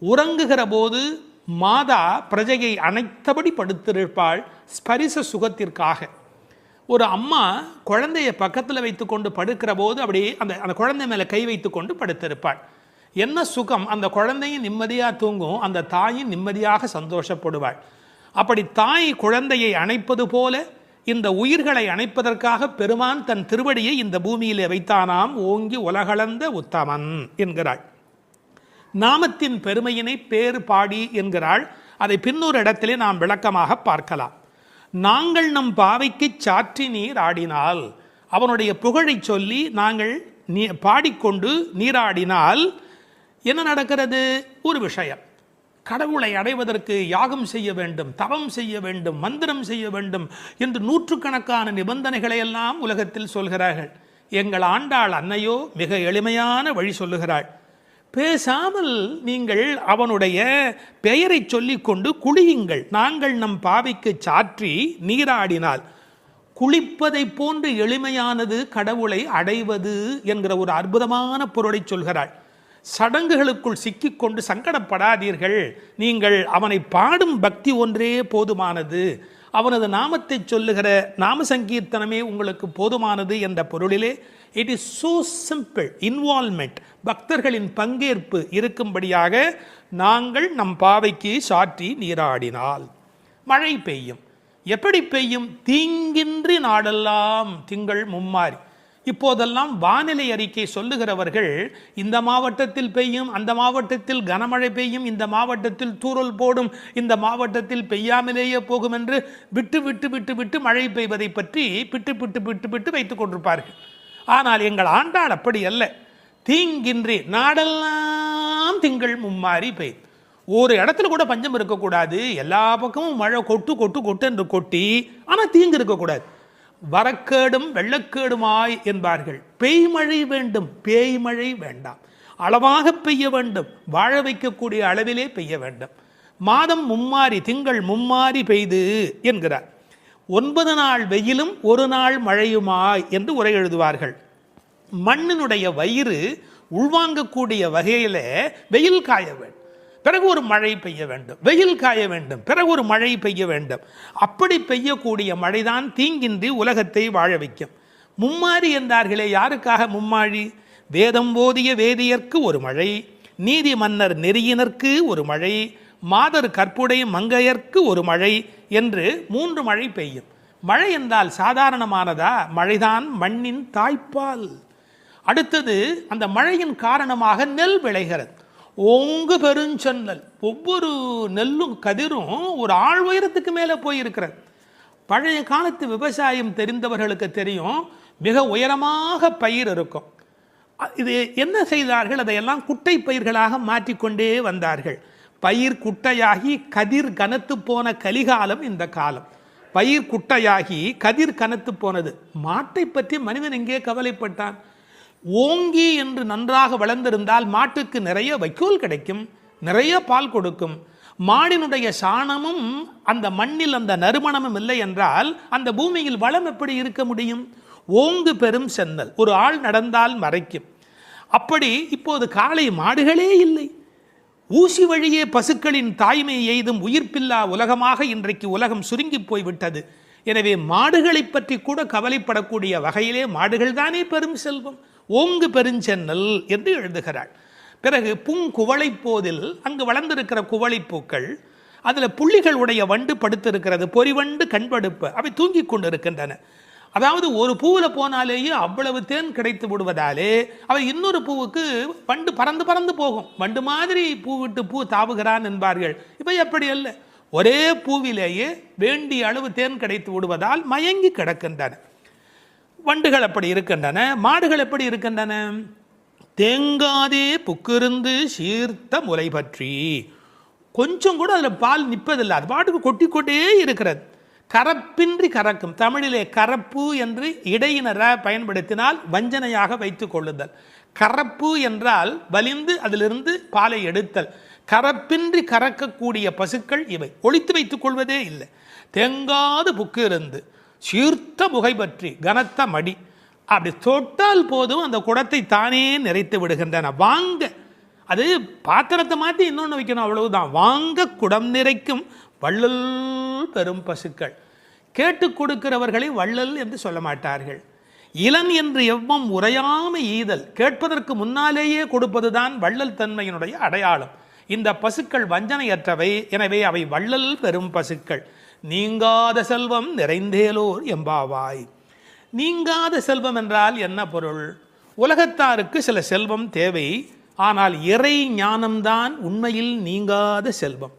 உறங்குகிற போது மாதா பிரஜையை அணைத்தபடி படுத்திருப்பாள் ஸ்பரிச சுகத்திற்காக. ஒரு அம்மா குழந்தைய பக்கத்தில் வைத்து கொண்டு படுக்கிற போது அப்படியே அந்த குழந்தை மேலே கை வைத்து கொண்டு படுத்திருப்பாள். என்ன சுகம்! அந்த குழந்தையும் நிம்மதியாக தூங்கும், அந்த தாயும் நிம்மதியாக சந்தோஷப்படுவாள். அப்படி தாய் குழந்தையை அணைப்பது போல இந்த உயிர்களை அணைப்பதற்காக பெருமான் தன் திருவடியை இந்த பூமியிலே வைத்தானாம். ஓங்கி உலகளந்த உத்தமன் என்கிறாள். நாமத்தின் பெருமையினை பேர் பாடி என்கிறாள். அதை பின்னொரு இடத்திலே நாம் விளக்கமாக பார்க்கலாம். நாங்கள் நம் பாவைக்கு சாற்றி நீர் ஆடினால், அவனுடைய புகழை சொல்லி நாங்கள் பாடிக்கொண்டு நீராடினால் என்ன நடக்கிறது? ஒரு விஷயம். கடவுளை அடைவதற்கு யாகம் செய்ய வேண்டும், தவம் செய்ய வேண்டும், மந்திரம் செய்ய வேண்டும் என்று 100கணக்கான நிபந்தனைகளை எல்லாம் உலகத்தில் சொல்கிறார்கள். எங்கள் ஆண்டாள் அன்னையோ மிக எளிமையான வழி சொல்லுகிறாள். பேசாமல் நீங்கள் அவனுடைய பெயரை சொல்லிக்கொண்டு குளியுங்கள். நாங்கள் நம் பாவைக்கு சாற்றி நீராடினால். குளிப்பதை போன்று எளிமையானது கடவுளை அடைவது என்கிற ஒரு அற்புதமான பொருளை சொல்கிறாள். சடங்குகளுக்குள் சிக்கிக்கொண்டு சங்கடப்படாதீர்கள். நீங்கள் அவனை பாடும் பக்தி ஒன்றே போதுமானது, அவனது நாமத்தை சொல்லுகிற நாம சங்கீர்த்தனமே உங்களுக்கு போதுமானது என்ற பொருளிலே it is so simple. Involvement, பக்தர்களின் பங்கேற்பு இருக்கும்படியாக நாங்கள் நம் பாவைக்கு சாற்றி நீராடினால் மழை பெய்யும். எப்படி பெய்யும்? தீங்கின்றி நாடெல்லாம் திங்கள் மும்மாறி. இப்போதெல்லாம் வானிலை அறிக்கை சொல்லுகிறவர்கள் இந்த மாவட்டத்தில் பெய்யும், அந்த மாவட்டத்தில் கனமழை பெய்யும், இந்த மாவட்டத்தில் தூறல் போடும், இந்த மாவட்டத்தில் பெய்யாமலேயே போகும் என்று விட்டு விட்டு விட்டு விட்டு மழை பெய்வதை பற்றி பிட்டு பிட்டு பிட்டு பிட்டு வைத்துக் கொண்டிருப்பார்கள். ஆனால் எங்கள் ஆண்டாள் அப்படி அல்ல. தீங்கின்றி நாடெல்லாம் திங்கள் மும்மாறி பெய்யும். ஒரு இடத்துல கூட பஞ்சம் இருக்கக்கூடாது. எல்லா பக்கமும் மழை கொட்டு கொட்டு கொட்டு என்று கொட்டி, ஆனால் தீங்கு இருக்கக்கூடாது. வரக்கேடும் வெள்ளக்கேடுமாய் என்பார்கள். பெய்மழை வேண்டும், பேய்மழை வேண்டாம். அளவாக பெய்ய வேண்டும், வாழ வைக்கக்கூடிய அளவிலே பெய்ய வேண்டும். மாதம் மும்மாறி, திங்கள் மும்மாறி பெய்து என்கிறார். 9 நாள் வெயிலும் 1 நாள் மழையுமாய் என்று உரை எழுதுவார்கள். மண்ணினுடைய வயிறு உள்வாங்கக்கூடிய வகையில் வெயில் காய வேண்டும், பிறகு ஒரு மழை பெய்ய வேண்டும், வெயில் காய வேண்டும், பிறகு ஒரு மழை பெய்ய வேண்டும். அப்படி பெய்யக்கூடிய மழைதான் தீங்கின்றி உலகத்தை வாழ வைக்கும். மும்மாறி என்றார்களே, யாருக்காக மும்மாழி? வேதம் போதிய வேதியர்க்கு ஒரு மழை, நீதி மன்னர் நெறியினர்க்கு ஒரு மழை, மாதர் கற்புடை மங்கையர்க்கு ஒரு மழை என்று 3 மழை பெய்யும். மழை என்றால் சாதாரணமானதா? மழைதான் மண்ணின் தாய்ப்பால். அடுத்தது, அந்த மழையின் காரணமாக நெல் விளைகிறது. ஓங்கு பெருஞ்சென்னல். ஒவ்வொரு நெல்லும் கதிரும் ஒரு ஆள் உயரத்துக்கு மேலே போயிருக்கிறது. பழைய காலத்து விவசாயம் தெரிந்தவர்களுக்கு தெரியும், மிக உயரமாக பயிர் இருக்கும். இது என்ன செய்தார்கள்? அதையெல்லாம் குட்டை பயிர்களாக மாற்றிக்கொண்டே வந்தார்கள். பயிர் குட்டையாகி கதிர் கனத்து போன கலிகாலம் இந்த காலம். பயிர் குட்டையாகி கதிர் கனத்து போனது. மாட்டை பற்றி மனிதன் எங்கே கவலைப்பட்டான்? ஓங்கி என்று நன்றாக வளர்ந்திருந்தால் மாட்டுக்கு நிறைய வைக்கோல் கிடைக்கும், நிறைய பால் கொடுக்கும். மாடினுடைய சாணமும் அந்த மண்ணில் அந்த நறுமணமும் இல்லை என்றால் அந்த பூமியில் வளம் எப்படி இருக்க முடியும்? ஓங்கு பெரும் சென்னல், ஒரு ஆள் நடந்தால் மறைக்கும். அப்படி இப்போது காளை மாடுகளே இல்லை. ஊசி வழியே பசுக்களின் தாய்மை எய்தும் உயிர்ப்பில்லா உலகமாக இன்றைக்கு உலகம் சுருங்கி போய்விட்டது. எனவே மாடுகளை பற்றி கூட கவலைப்படக்கூடிய வகையிலே மாடுகள் தானே பெரும் செல்வம். ஓங்கு பெருஞ்சென்னல் என்று எழுதுகிறாள். பிறகு பூங்குவளை போதில் அங்கு வளர்ந்திருக்கிற குவளைப்பூக்கள், அதில் புள்ளிகள் உடைய வண்டு படுத்திருக்கிறது, பொறிவண்டு கண்படுப்ப, அவை தூங்கி கொண்டு இருக்கின்றன. அதாவது ஒரு பூவில் போனாலேயே அவ்வளவு தேன் கிடைத்து விடுவதாலே அவை இன்னொரு பூவுக்கு வண்டு பறந்து பறந்து போகும். வண்டு மாதிரி பூ விட்டு பூ தாவுகிறான் என்பார்கள். இப்போ எப்படி அல்ல, ஒரே பூவிலேயே வேண்டிய அளவு தேன் கிடைத்து விடுவதால் மயங்கி கிடக்கின்றன. வண்டுகள் அப்படி இருக்கின்றன. மாடுகள் எப்படி இருக்கின்றன? தேங்காதே புக்கிருந்து சீர்த்த முலை பற்றி, கொஞ்சம் கூட அதில் பால் நிற்பதில்லை, அது பாட்டுக்கு கொட்டி கொண்டே இருக்கிறது. கரப்பின்றி கறக்கும். தமிழிலே கரப்பு என்று இடையினர பயன்படுத்தினால் வஞ்சனையாக வைத்துக் கொள்ளுதல். கரப்பு என்றால் வலிந்து அதிலிருந்து பாலை எடுத்தல். கரப்பின்றி கறக்கக்கூடிய பசுக்கள் இவை. ஒளித்து வைத்துக் கொள்வதே இல்லை. தேங்காது புக்கு இருந்து சீர்த்த முகை பற்றி, கனத்த மடி, அப்படி தொட்டால் போதும் அந்த குடத்தை தானே நிறைத்து விடுகின்றன. வாங்க, அது பாத்திரத்தை மாற்றி இன்னொன்று வைக்கணும், அவ்வளவுதான். வாங்க குடம் நிறைக்கும் வள்ளல் பெரும் பசுக்கள். கேட்டு கொடுக்கிறவர்களை வள்ளல் என்று சொல்ல மாட்டார்கள். இளன் என்று எவ்வம் உரையாமை ஈதல், கேட்பதற்கு முன்னாலேயே கொடுப்பதுதான் வள்ளல் தன்மையினுடைய அடையாளம். இந்த பசுக்கள் வஞ்சனையற்றவை, எனவே அவை வள்ளல் பெரும் பசுக்கள். நீங்காத செல்வம் நிறைந்தேலோர் எம்பாவாய். நீங்காத செல்வம் என்றால் என்ன பொருள்? உலகத்தாருக்கு சில செல்வம் தேவை, ஆனால் இறை ஞானம்தான் உண்மையில் நீங்காத செல்வம்.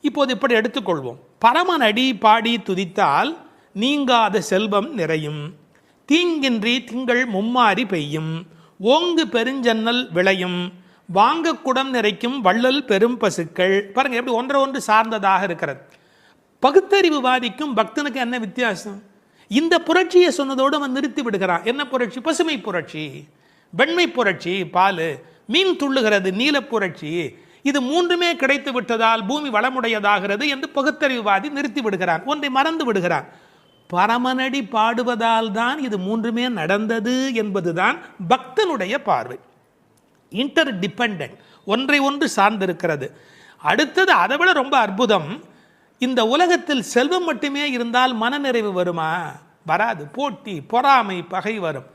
இப்போது இப்படி எடுத்துக்கொள்வோம். பரமனடி பாடி துதித்தால் நீங்காத செல்வம் நிறையும். தீங்கின்றி திங்கள் மும்மாறி பெய்யும். ஓங்கு பெருஞ்சன்னல் விளையும். வாங்க குடம் நிறைக்கும் வள்ளல் பெரும் பசுக்கள். பாருங்க எப்படி ஒன்றை ஒன்று சார்ந்ததாக இருக்கிறது. பகுத்தறிவுவாதிக்கும் பக்தனுக்கு என்ன வித்தியாசம்? இந்த புரட்சியை சொன்னதோடு அவன் நிறுத்தி விடுகிறான். என்ன புரட்சி? பசுமை புரட்சி, வெண்மை புரட்சி, பால், மீன் துள்ளுகிறது, நீல புரட்சி. இது மூன்றுமே கிடைத்து விட்டதால் பூமி வளமுடையதாகிறது என்று பகுத்தறிவுவாதி நிறுத்தி விடுகிறான். ஒன்றை மறந்து விடுகிறான். பரமனடி பாடுவதால் தான் இது மூன்றுமே நடந்தது என்பதுதான் பக்தனுடைய பார்வை. இன்டர் டிபெண்டன்ட், ஒன்றை ஒன்று சார்ந்திருக்கிறது. அடுத்தது அதை விட ரொம்ப அற்புதம். இந்த உலகத்தில் செல்வம் மட்டுமே இருந்தால் மனநிறைவு வருமா? வராது. போட்டி, பொறாமை, பகை வரும்.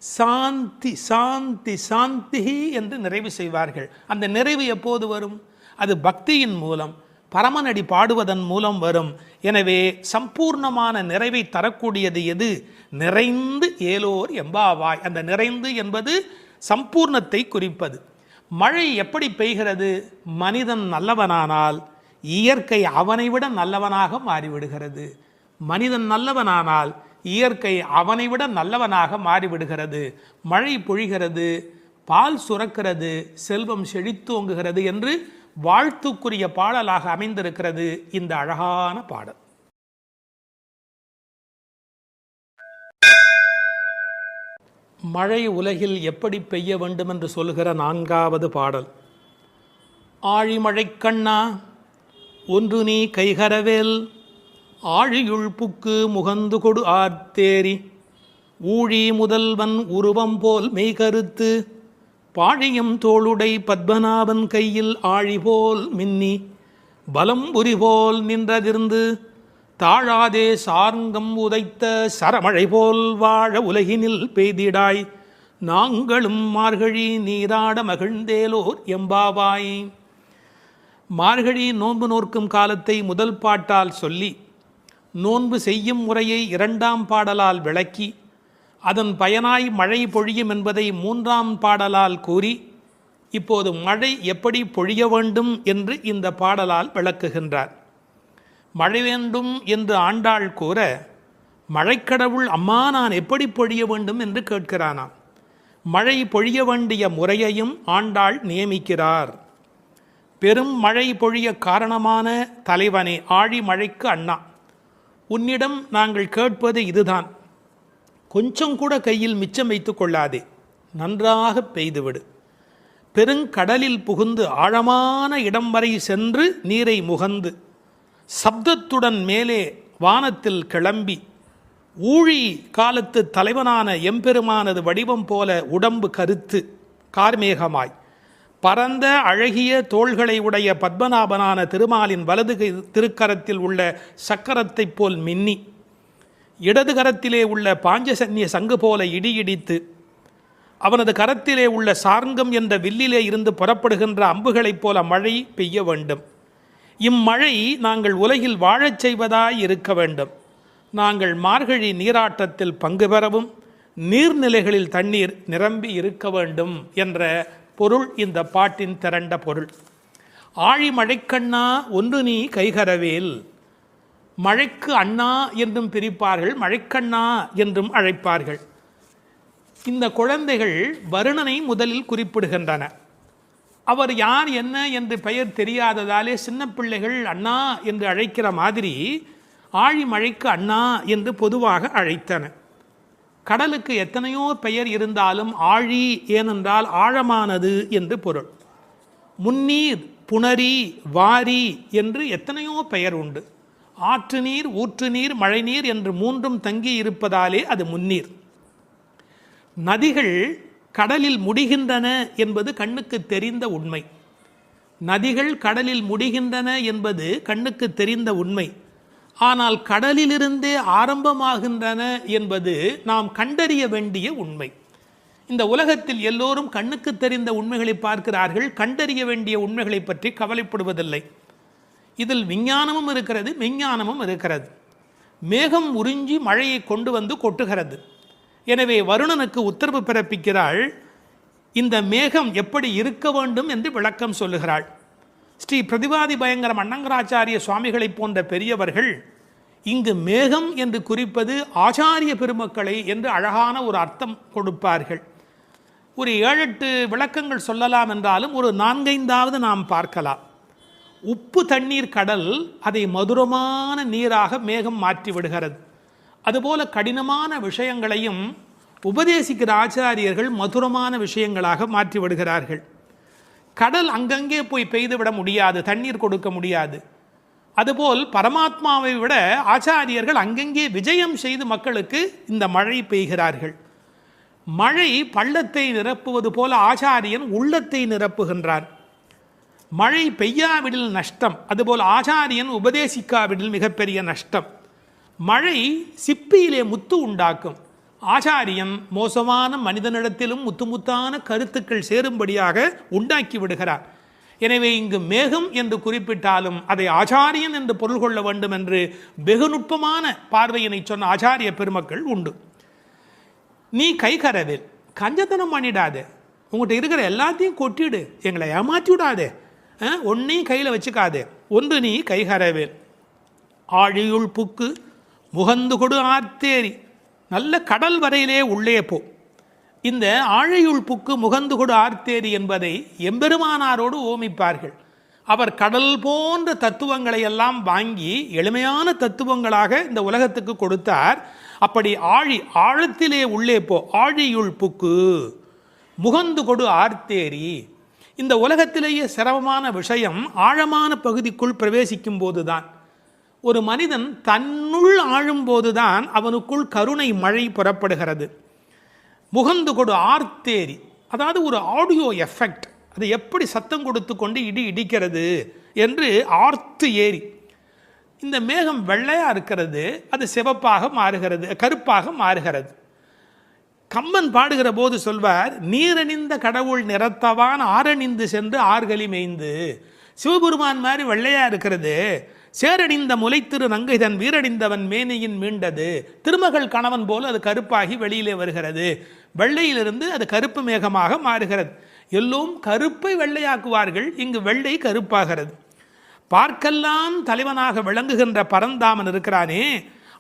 சாந்தி சாந்தி சாந்தி என்று நிறைவு செய்வார்கள். அந்த நிறைவு எப்போது வரும்? அது பக்தியின் மூலம், பரமனடி பாடுவதன் மூலம் வரும். எனவே சம்பூர்ணமான நிறைவை தரக்கூடியது எது? நிறைந்து ஏலோர் எம்பாவாய். அந்த நிறைந்து என்பது சம்பூர்ணத்தை குறிப்பது. மழை எப்படி பெய்கிறது? மனிதன் நல்லவனானால் இயற்கை அவனை விட நல்லவனாக மாறிவிடுகிறது. மனிதன் நல்லவனானால் இயற்கை அவனை விட நல்லவனாக மாறிவிடுகிறது. மழை பொழிகிறது, பால் சுரக்கிறது, செல்வம் செழித்தோங்குகிறது என்று வாழ்த்துக்குரிய பாடலாக அமைந்திருக்கிறது இந்த அழகான பாடல். மழை உலகில் எப்படி பெய்ய வேண்டும் என்று சொல்கிற 4வது பாடல். ஆழிமழை கண்ணா ஒன்று நீ கைகரவேல், ஆழியுள் புக்கு முகந்து கொடு ஆர்த்தேரி, ஊழி முதல்வன் உருவம் போல் மெய்கருத்து, பாழியம் தோளுடை பத்மநாபன் கையில் ஆழி போல் மின்னி, பலம்புரி போல் நின்றதிர்ந்து தாழாதே சார்ங்கம் உதைத்த சரமழை போல் வாழ உலகினில் பெய்திடாய், நாங்களும் மார்கழி நீராட மகிழ்ந்தேலோர் எம்பாவாய். மார்கழி நோன்பு நோற்கும் காலத்தை முதல் பாட்டால் சொல்லி, நோன்பு செய்யும் முறையை 2ஆம் பாடலால் விளக்கி, அதன் பயனாய் மழை பொழியும் என்பதை 3ஆம் பாடலால் கூறி, இப்போது மழை எப்படி பொழிய வேண்டும் என்று இந்த பாடலால் விளக்குகின்றார். மழை வேண்டும் என்று ஆண்டாள் கூற, மழைக்கடவுள் அம்மா நான் எப்படி பொழிய வேண்டும் என்று கேட்கிறானாம். மழை பொழிய வேண்டிய முறையையும் ஆண்டாள் நியமிக்கிறார். பெரும் மழை பொழிய காரணமான தலைவனே, ஆழி மழைக்கு அண்ணா, உன்னிடம் நாங்கள் கேட்பது இதுதான். கொஞ்சம் கூட கையில் மிச்சம் வைத்து கொள்ளாதே, நன்றாக பெய்துவிடு. பெருங்கடலில் புகுந்து ஆழமான இடம் வரை சென்று நீரை முகந்து சப்தத்துடன் மேலே வானத்தில் கிளம்பி, ஊழி காலத்து தலைவனான எம்பெருமானது வடிவம் போல உடம்பு கருத்து கார்மேகமாய், பரந்த அழகிய தோள்களை உடைய பத்மநாபனான திருமாலின் வலது திருக்கரத்தில் உள்ள சக்கரத்தைப் போல் மின்னி, இடது கரத்திலே உள்ள பாஞ்சசன்ய சங்கு போல இடியிடித்து, அவனது கரத்திலே உள்ள சார்ங்கம் என்ற வில்லிலே இருந்து புறப்படுகின்ற அம்புகளைப் போல மழை பெய்ய வேண்டும். இம்மழை நாங்கள் உலகில் வாழச் செய்வதாய் இருக்க வேண்டும். நாங்கள் மார்கழி நீராட்டத்தில் பங்கு பெறவும் நீர்நிலைகளில் தண்ணீர் நிரம்பி இருக்க வேண்டும் என்ற பொருள் இந்த பாட்டின் திரண்ட பொருள். ஆழி மழைக்கண்ணா ஒன்று நீ கைகரவேல். மழைக்கு அண்ணா என்றும் பிரிப்பார்கள், மழைக்கண்ணா என்றும் அழைப்பார்கள். இந்த குழந்தைகள் வருணனை முதலில் குறிப்பிடுகின்றன. அவர் யார் என்ன என்று பெயர் தெரியாததாலே சின்ன பிள்ளைகள் அண்ணா என்று அழைக்கிற மாதிரி ஆழி மழைக்கு அண்ணா என்று பொதுவாக அழைத்தன. கடலுக்கு எத்தனையோ பெயர் இருந்தாலும் ஆழி ஏனென்றால் ஆழமானது என்று பொருள். முன்னீர், புணரி, வாரி என்று எத்தனையோ பெயர் உண்டு. ஆற்று நீர், ஊற்று நீர், மழைநீர் என்று மூன்றும் தங்கி இருப்பதாலே அது முன்னீர். நதிகள் கடலில் முடிகின்றன என்பது கண்ணுக்கு தெரிந்த உண்மை. நதிகள் கடலில் முடிகின்றன என்பது கண்ணுக்கு தெரிந்த உண்மை. ஆனால் கடலிலிருந்தே ஆரம்பமாகின்றன என்பது நாம் கண்டறிய வேண்டிய உண்மை. இந்த உலகத்தில் எல்லோரும் கண்ணுக்கு தெரிந்த உண்மைகளை பார்க்கிறார்கள், கண்டறிய வேண்டிய உண்மைகளை பற்றி கவலைப்படுவதில்லை. இதில் விஞ்ஞானமும் இருக்கிறது, மெஞ்ஞானமும் இருக்கிறது. மேகம் உறிஞ்சி மழையை கொண்டு வந்து கொட்டுகிறது. எனவே வருணனுக்கு உத்தரவு பிறப்பிக்கிறாள். இந்த மேகம் எப்படி இருக்க வேண்டும் என்று விளக்கம் சொல்லுகிறாள். ஸ்ரீ பிரதிவாதி பயங்கரம் அண்ணங்கராச்சாரிய சுவாமிகளை போன்ற பெரியவர்கள் இங்கு மேகம் என்று குறிப்பது ஆச்சாரிய பெருமக்களை என்று அழகான ஒரு அர்த்தம் கொடுப்பார்கள். ஒரு 7-8 விளக்கங்கள் சொல்லலாம் என்றாலும் ஒரு 4-5வது நாம் பார்க்கலாம். உப்பு தண்ணீர் கடல், அதை மதுரமான நீராக மேகம் மாற்றி விடுகிறது. அதுபோல கடினமான விஷயங்களையும் உபதேசிக்கிற ஆச்சாரியர்கள் மதுரமான விஷயங்களாக மாற்றி விடுகிறார்கள். கடல் அங்கங்கே போய் பெய்துவிட முடியாது, தண்ணீர் கொடுக்க முடியாது. அதுபோல் பரமாத்மாவை விட ஆச்சாரியர்கள் அங்கங்கே விஜயம் செய்து மக்களுக்கு இந்த மழை பெய்கிறார்கள். மழை பள்ளத்தை நிரப்புவது போல ஆச்சாரியன் உள்ளத்தை நிரப்புகின்றான். மழை பெய்யாவிடில் நஷ்டம், அதுபோல் ஆச்சாரியன் உபதேசிக்காவிடில் மிகப்பெரிய நஷ்டம். மழை சிப்பியிலே முத்து உண்டாக்கும். ஆச்சாரியன் மோசமான மனிதனிடத்திலும் முத்துமுத்தான கருத்துக்கள் சேரும்படியாக உண்டாக்கி விடுகிறார். எனவே இங்கு மேகம் என்று குறிப்பிட்டாலும் அதை ஆச்சாரியன் என்று பொருள் கொள்ள வேண்டும் என்று வெகு நுட்பமான பார்வையினை சொன்ன ஆச்சாரிய பெருமக்கள் உண்டு. நீ கைகரவேல், கஞ்சத்தனம் பண்ணிடாதே, உங்கள்கிட்ட இருக்கிற எல்லாத்தையும் கொட்டிடு, எங்களை ஏமாற்றி விடாதே, ஒன்னையும் கையில் வச்சுக்காதே. ஒன்று நீ கைகரவேல். ஆழியுள் புக்கு முகந்து கொடு ஆர்த்தேரி. நல்ல கடல் வரையிலே உள்ளே போ. இந்த ஆழியுள் புக்கு முகந்து கொடு ஆர்த்தேரி என்பதை எம்பெருமானாரோடு ஓமிப்பார்கள். அவர் கடல் போன்ற தத்துவங்களை எல்லாம் வாங்கி எளிமையான தத்துவங்களாக இந்த உலகத்துக்கு கொடுத்தார். அப்படி ஆழத்திலே உள்ளே போ. ஆழியுள் புக்கு முகந்து கொடு ஆர்த்தேரி. இந்த உலகத்திலேயே சிரமமான விஷயம் ஆழமான பகுதிக்குள் பிரவேசிக்கும் போதுதான். ஒரு மனிதன் தன்னுள் ஆழும் போதுதான் அவனுக்குள் கருணை மழை புறப்படுகிறது. முகந்து கொடு ஆர்த்தேரி, அதாவது ஒரு ஆடியோ எஃபெக்ட். அது எப்படி சத்தம் கொடுத்து கொண்டு இடிக்கிறது என்று ஆர்த்து ஏரி. இந்த மேகம் வெள்ளையாக இருக்கிறது, அது சிவப்பாக மாறுகிறது, கருப்பாக மாறுகிறது. கம்பன் பாடுகிற போது சொல்வார், நீரணிந்த கடவுள் நிறத்தவான் ஆரணிந்து சென்று ஆர்களி மேய்ந்து. சிவபெருமான் மாதிரி வெள்ளையாக இருக்கிறது, சேரணிந்த முலைத்திரு நங்கை தன் வீரணிந்தவன் மேனையின் மீண்டது. திருமகள் கணவன் போல அது கருப்பாகி வெளியிலே வருகிறது. வெள்ளையிலிருந்து அது கருப்பு மேகமாக மாறுகிறது. எல்லோரும் கருப்பை வெள்ளையாக்குவார்கள், இங்கு வெள்ளை கருப்பாகிறது. பார்க்கெல்லாம் தலைவனாக விளங்குகின்ற பரந்தாமன் இருக்கிறானே,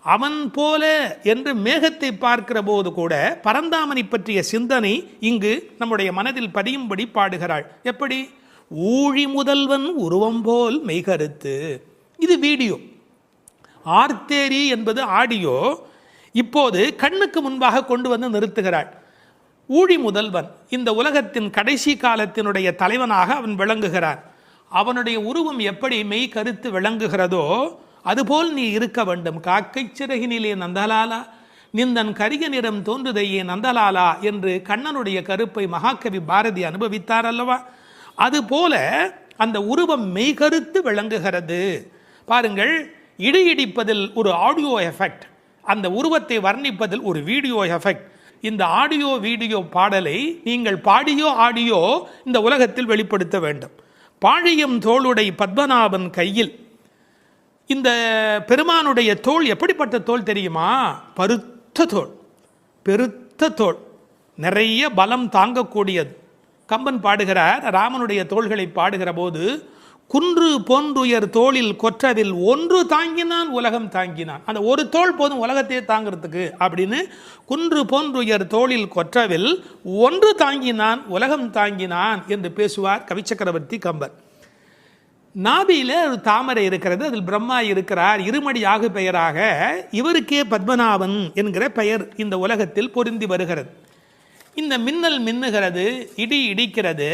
அவன் போல என்று மேகத்தை பார்க்கிற போது கூட பரந்தாமனை பற்றிய சிந்தனை இங்கு நம்முடைய மனதில் பதியும்படி பாடுகிறாள். எப்படி? ஊழி முதல்வன் உருவம் போல் மெய்கருத்து. இது வீடியோ. ஆர்த்தேரி என்பது ஆடியோ. இப்போது கண்ணுக்கு முன்பாக கொண்டு வந்து நிறுத்துகிறாள். ஊழி முதல்வன், இந்த உலகத்தின் கடைசி காலத்தினுடைய தலைவனாக அவன் விளங்குகிறான். அவனுடைய உருவம் எப்படி மெய் கருத்து விளங்குகிறதோ அதுபோல் நீ இருக்க வேண்டும். காக்கை சிறகினிலே நந்தலாலா நிந்தன் கரிக நிறம் தோன்றுதையே நந்தலாலா என்று கண்ணனுடைய கருப்பை மகாகவி பாரதி அனுபவித்தார் அல்லவா? அதுபோல அந்த உருவம் மெய்கருத்து விளங்குகிறது. பாருங்கள், இடிப்பதில் ஒரு ஆடியோ எஃபெக்ட், அந்த உருவத்தை வர்ணிப்பதில் ஒரு வீடியோ எஃபெக்ட். இந்த ஆடியோ வீடியோ பாடலை நீங்கள் பாடியோ ஆடியோ இந்த உலகத்தில் வெளிப்படுத்த வேண்டும். பாழியம் தோளுடை பத்மநாபன் கையில். இந்த பெருமானுடைய தோள் எப்படிப்பட்ட தோள் தெரியுமா? பருத்த தோள், பெருத்த தோள், நிறைய பலம் தாங்கக்கூடியது. கம்பன் பாடுகிறார், ராமனுடைய தோள்களை பாடுகிற போது, குன்று போன்றுயர் தோளில் கொற்றவில் ஒன்று தாங்கினான் உலகம் தாங்கினான். அந்த ஒரு தோள் போதும் உலகத்தையே தாங்கிறதுக்கு அப்படின்னு, குன்று போன்றுயர் தோளில் கொற்றவில் ஒன்று தாங்கினான் உலகம் தாங்கினான் என்று பேசுவார் கவிச்சக்கரவர்த்தி கம்பர். நாபியில ஒரு தாமரை இருக்கிறது, அதில் பிரம்மா இருக்கிறார். இருமடி ஆகு பெயராக இவருக்கே பத்மநாபன் என்கிற பெயர் இந்த உலகத்தில் பொருந்தி வருகிறது. இந்த மின்னல் மின்னுகிறது, இடி இடிக்கிறது,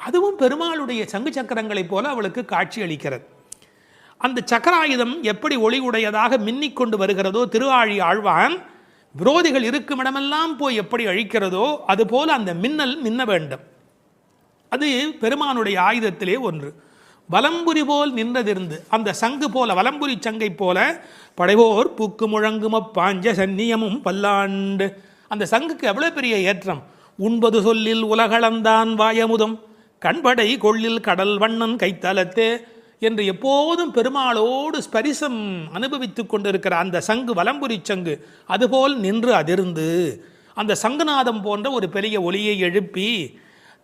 அதுவும் பெருமாளுடைய சங்கு சக்கரங்களைப் போல அவளுக்கு காட்சி அளிக்கிறது. அந்த சக்கராயுதம் எப்படி ஒளி உடையதாக மின்னிக்கொண்டு வருகிறதோ, திருஆழி ஆழ்வான் விரோதிகள் இருக்கும் இடமெல்லாம் போய் எப்படி அழிக்கிறதோ அதுபோல அந்த மின்னல் மின்ன வேண்டும். அது பெருமானுடைய ஆயுதத்திலே ஒன்று. வலம்புரி போல் நின்றதிருந்து அந்த சங்கு போல, வலம்புரி சங்கை போல, படைவோர் பூக்கு முழங்கும பாஞ்ச சன்னியமும் பல்லாண்டு. அந்த சங்குக்கு எவ்வளோ பெரிய ஏற்றம்! உண்பது சொல்லில் உலகளந்தான் வாயமுதம், கண்படை கொள்ளில் கடல் வண்ணன் கைத்தலத்தே என்று எப்போதும் பெருமாளோடு ஸ்பரிசம் அனுபவித்து கொண்டிருக்கிற அந்த சங்கு, வலம்புரி சங்கு, அதுபோல் நின்று அதிர்ந்து அந்த சங்குநாதம் போன்ற ஒரு பெரிய ஒளியை எழுப்பி,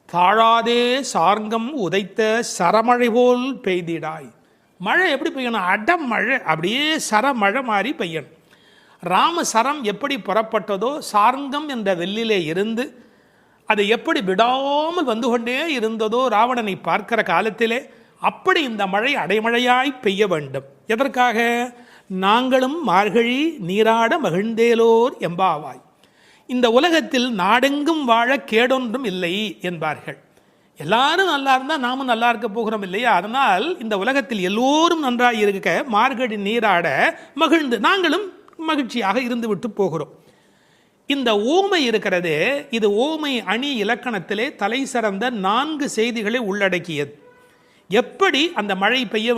தாழாதே சார்ங்கம் உதைத்த சரமழை போல் பெய்திடாய். மழை எப்படி பெய்யணும்? அடம் மழை, அப்படியே சரமழை மாதிரி பெய்யணும். ராமசரம் எப்படி புறப்பட்டதோ, சார்ங்கம் என்ற வெள்ளிலே இருந்து அது எப்படி விடாமல் வந்து கொண்டே இருந்ததோ ராவணனை பார்க்கிற காலத்திலே, அப்படி இந்த மழை அடைமழையாய் பெய்ய வேண்டும். எதற்காக? நாங்களும் மார்கழி நீராட மகிழ்ந்தேலோர் எம்பாவாய். இந்த உலகத்தில் நாடெங்கும் வாழ கேடொன்றும் இல்லை என்பார்கள். எல்லாரும் நல்லா இருந்தால் நாமும் நல்லா இருக்க போகிறோம் இல்லையா? அதனால் இந்த உலகத்தில் எல்லோரும் நன்றாக இருக்க மார்கழி நீராட மகிழ்ந்து நாங்களும் மகிழ்ச்சியாக இருந்து விட்டு போகிறோம். இந்த ஓமை இருக்கிறதே, இது ஓமை அணி இலக்கணத்திலே தலை சிறந்த 4 செய்திகளை உள்ளடக்கியது. எப்படி அந்த மழை பெய்ய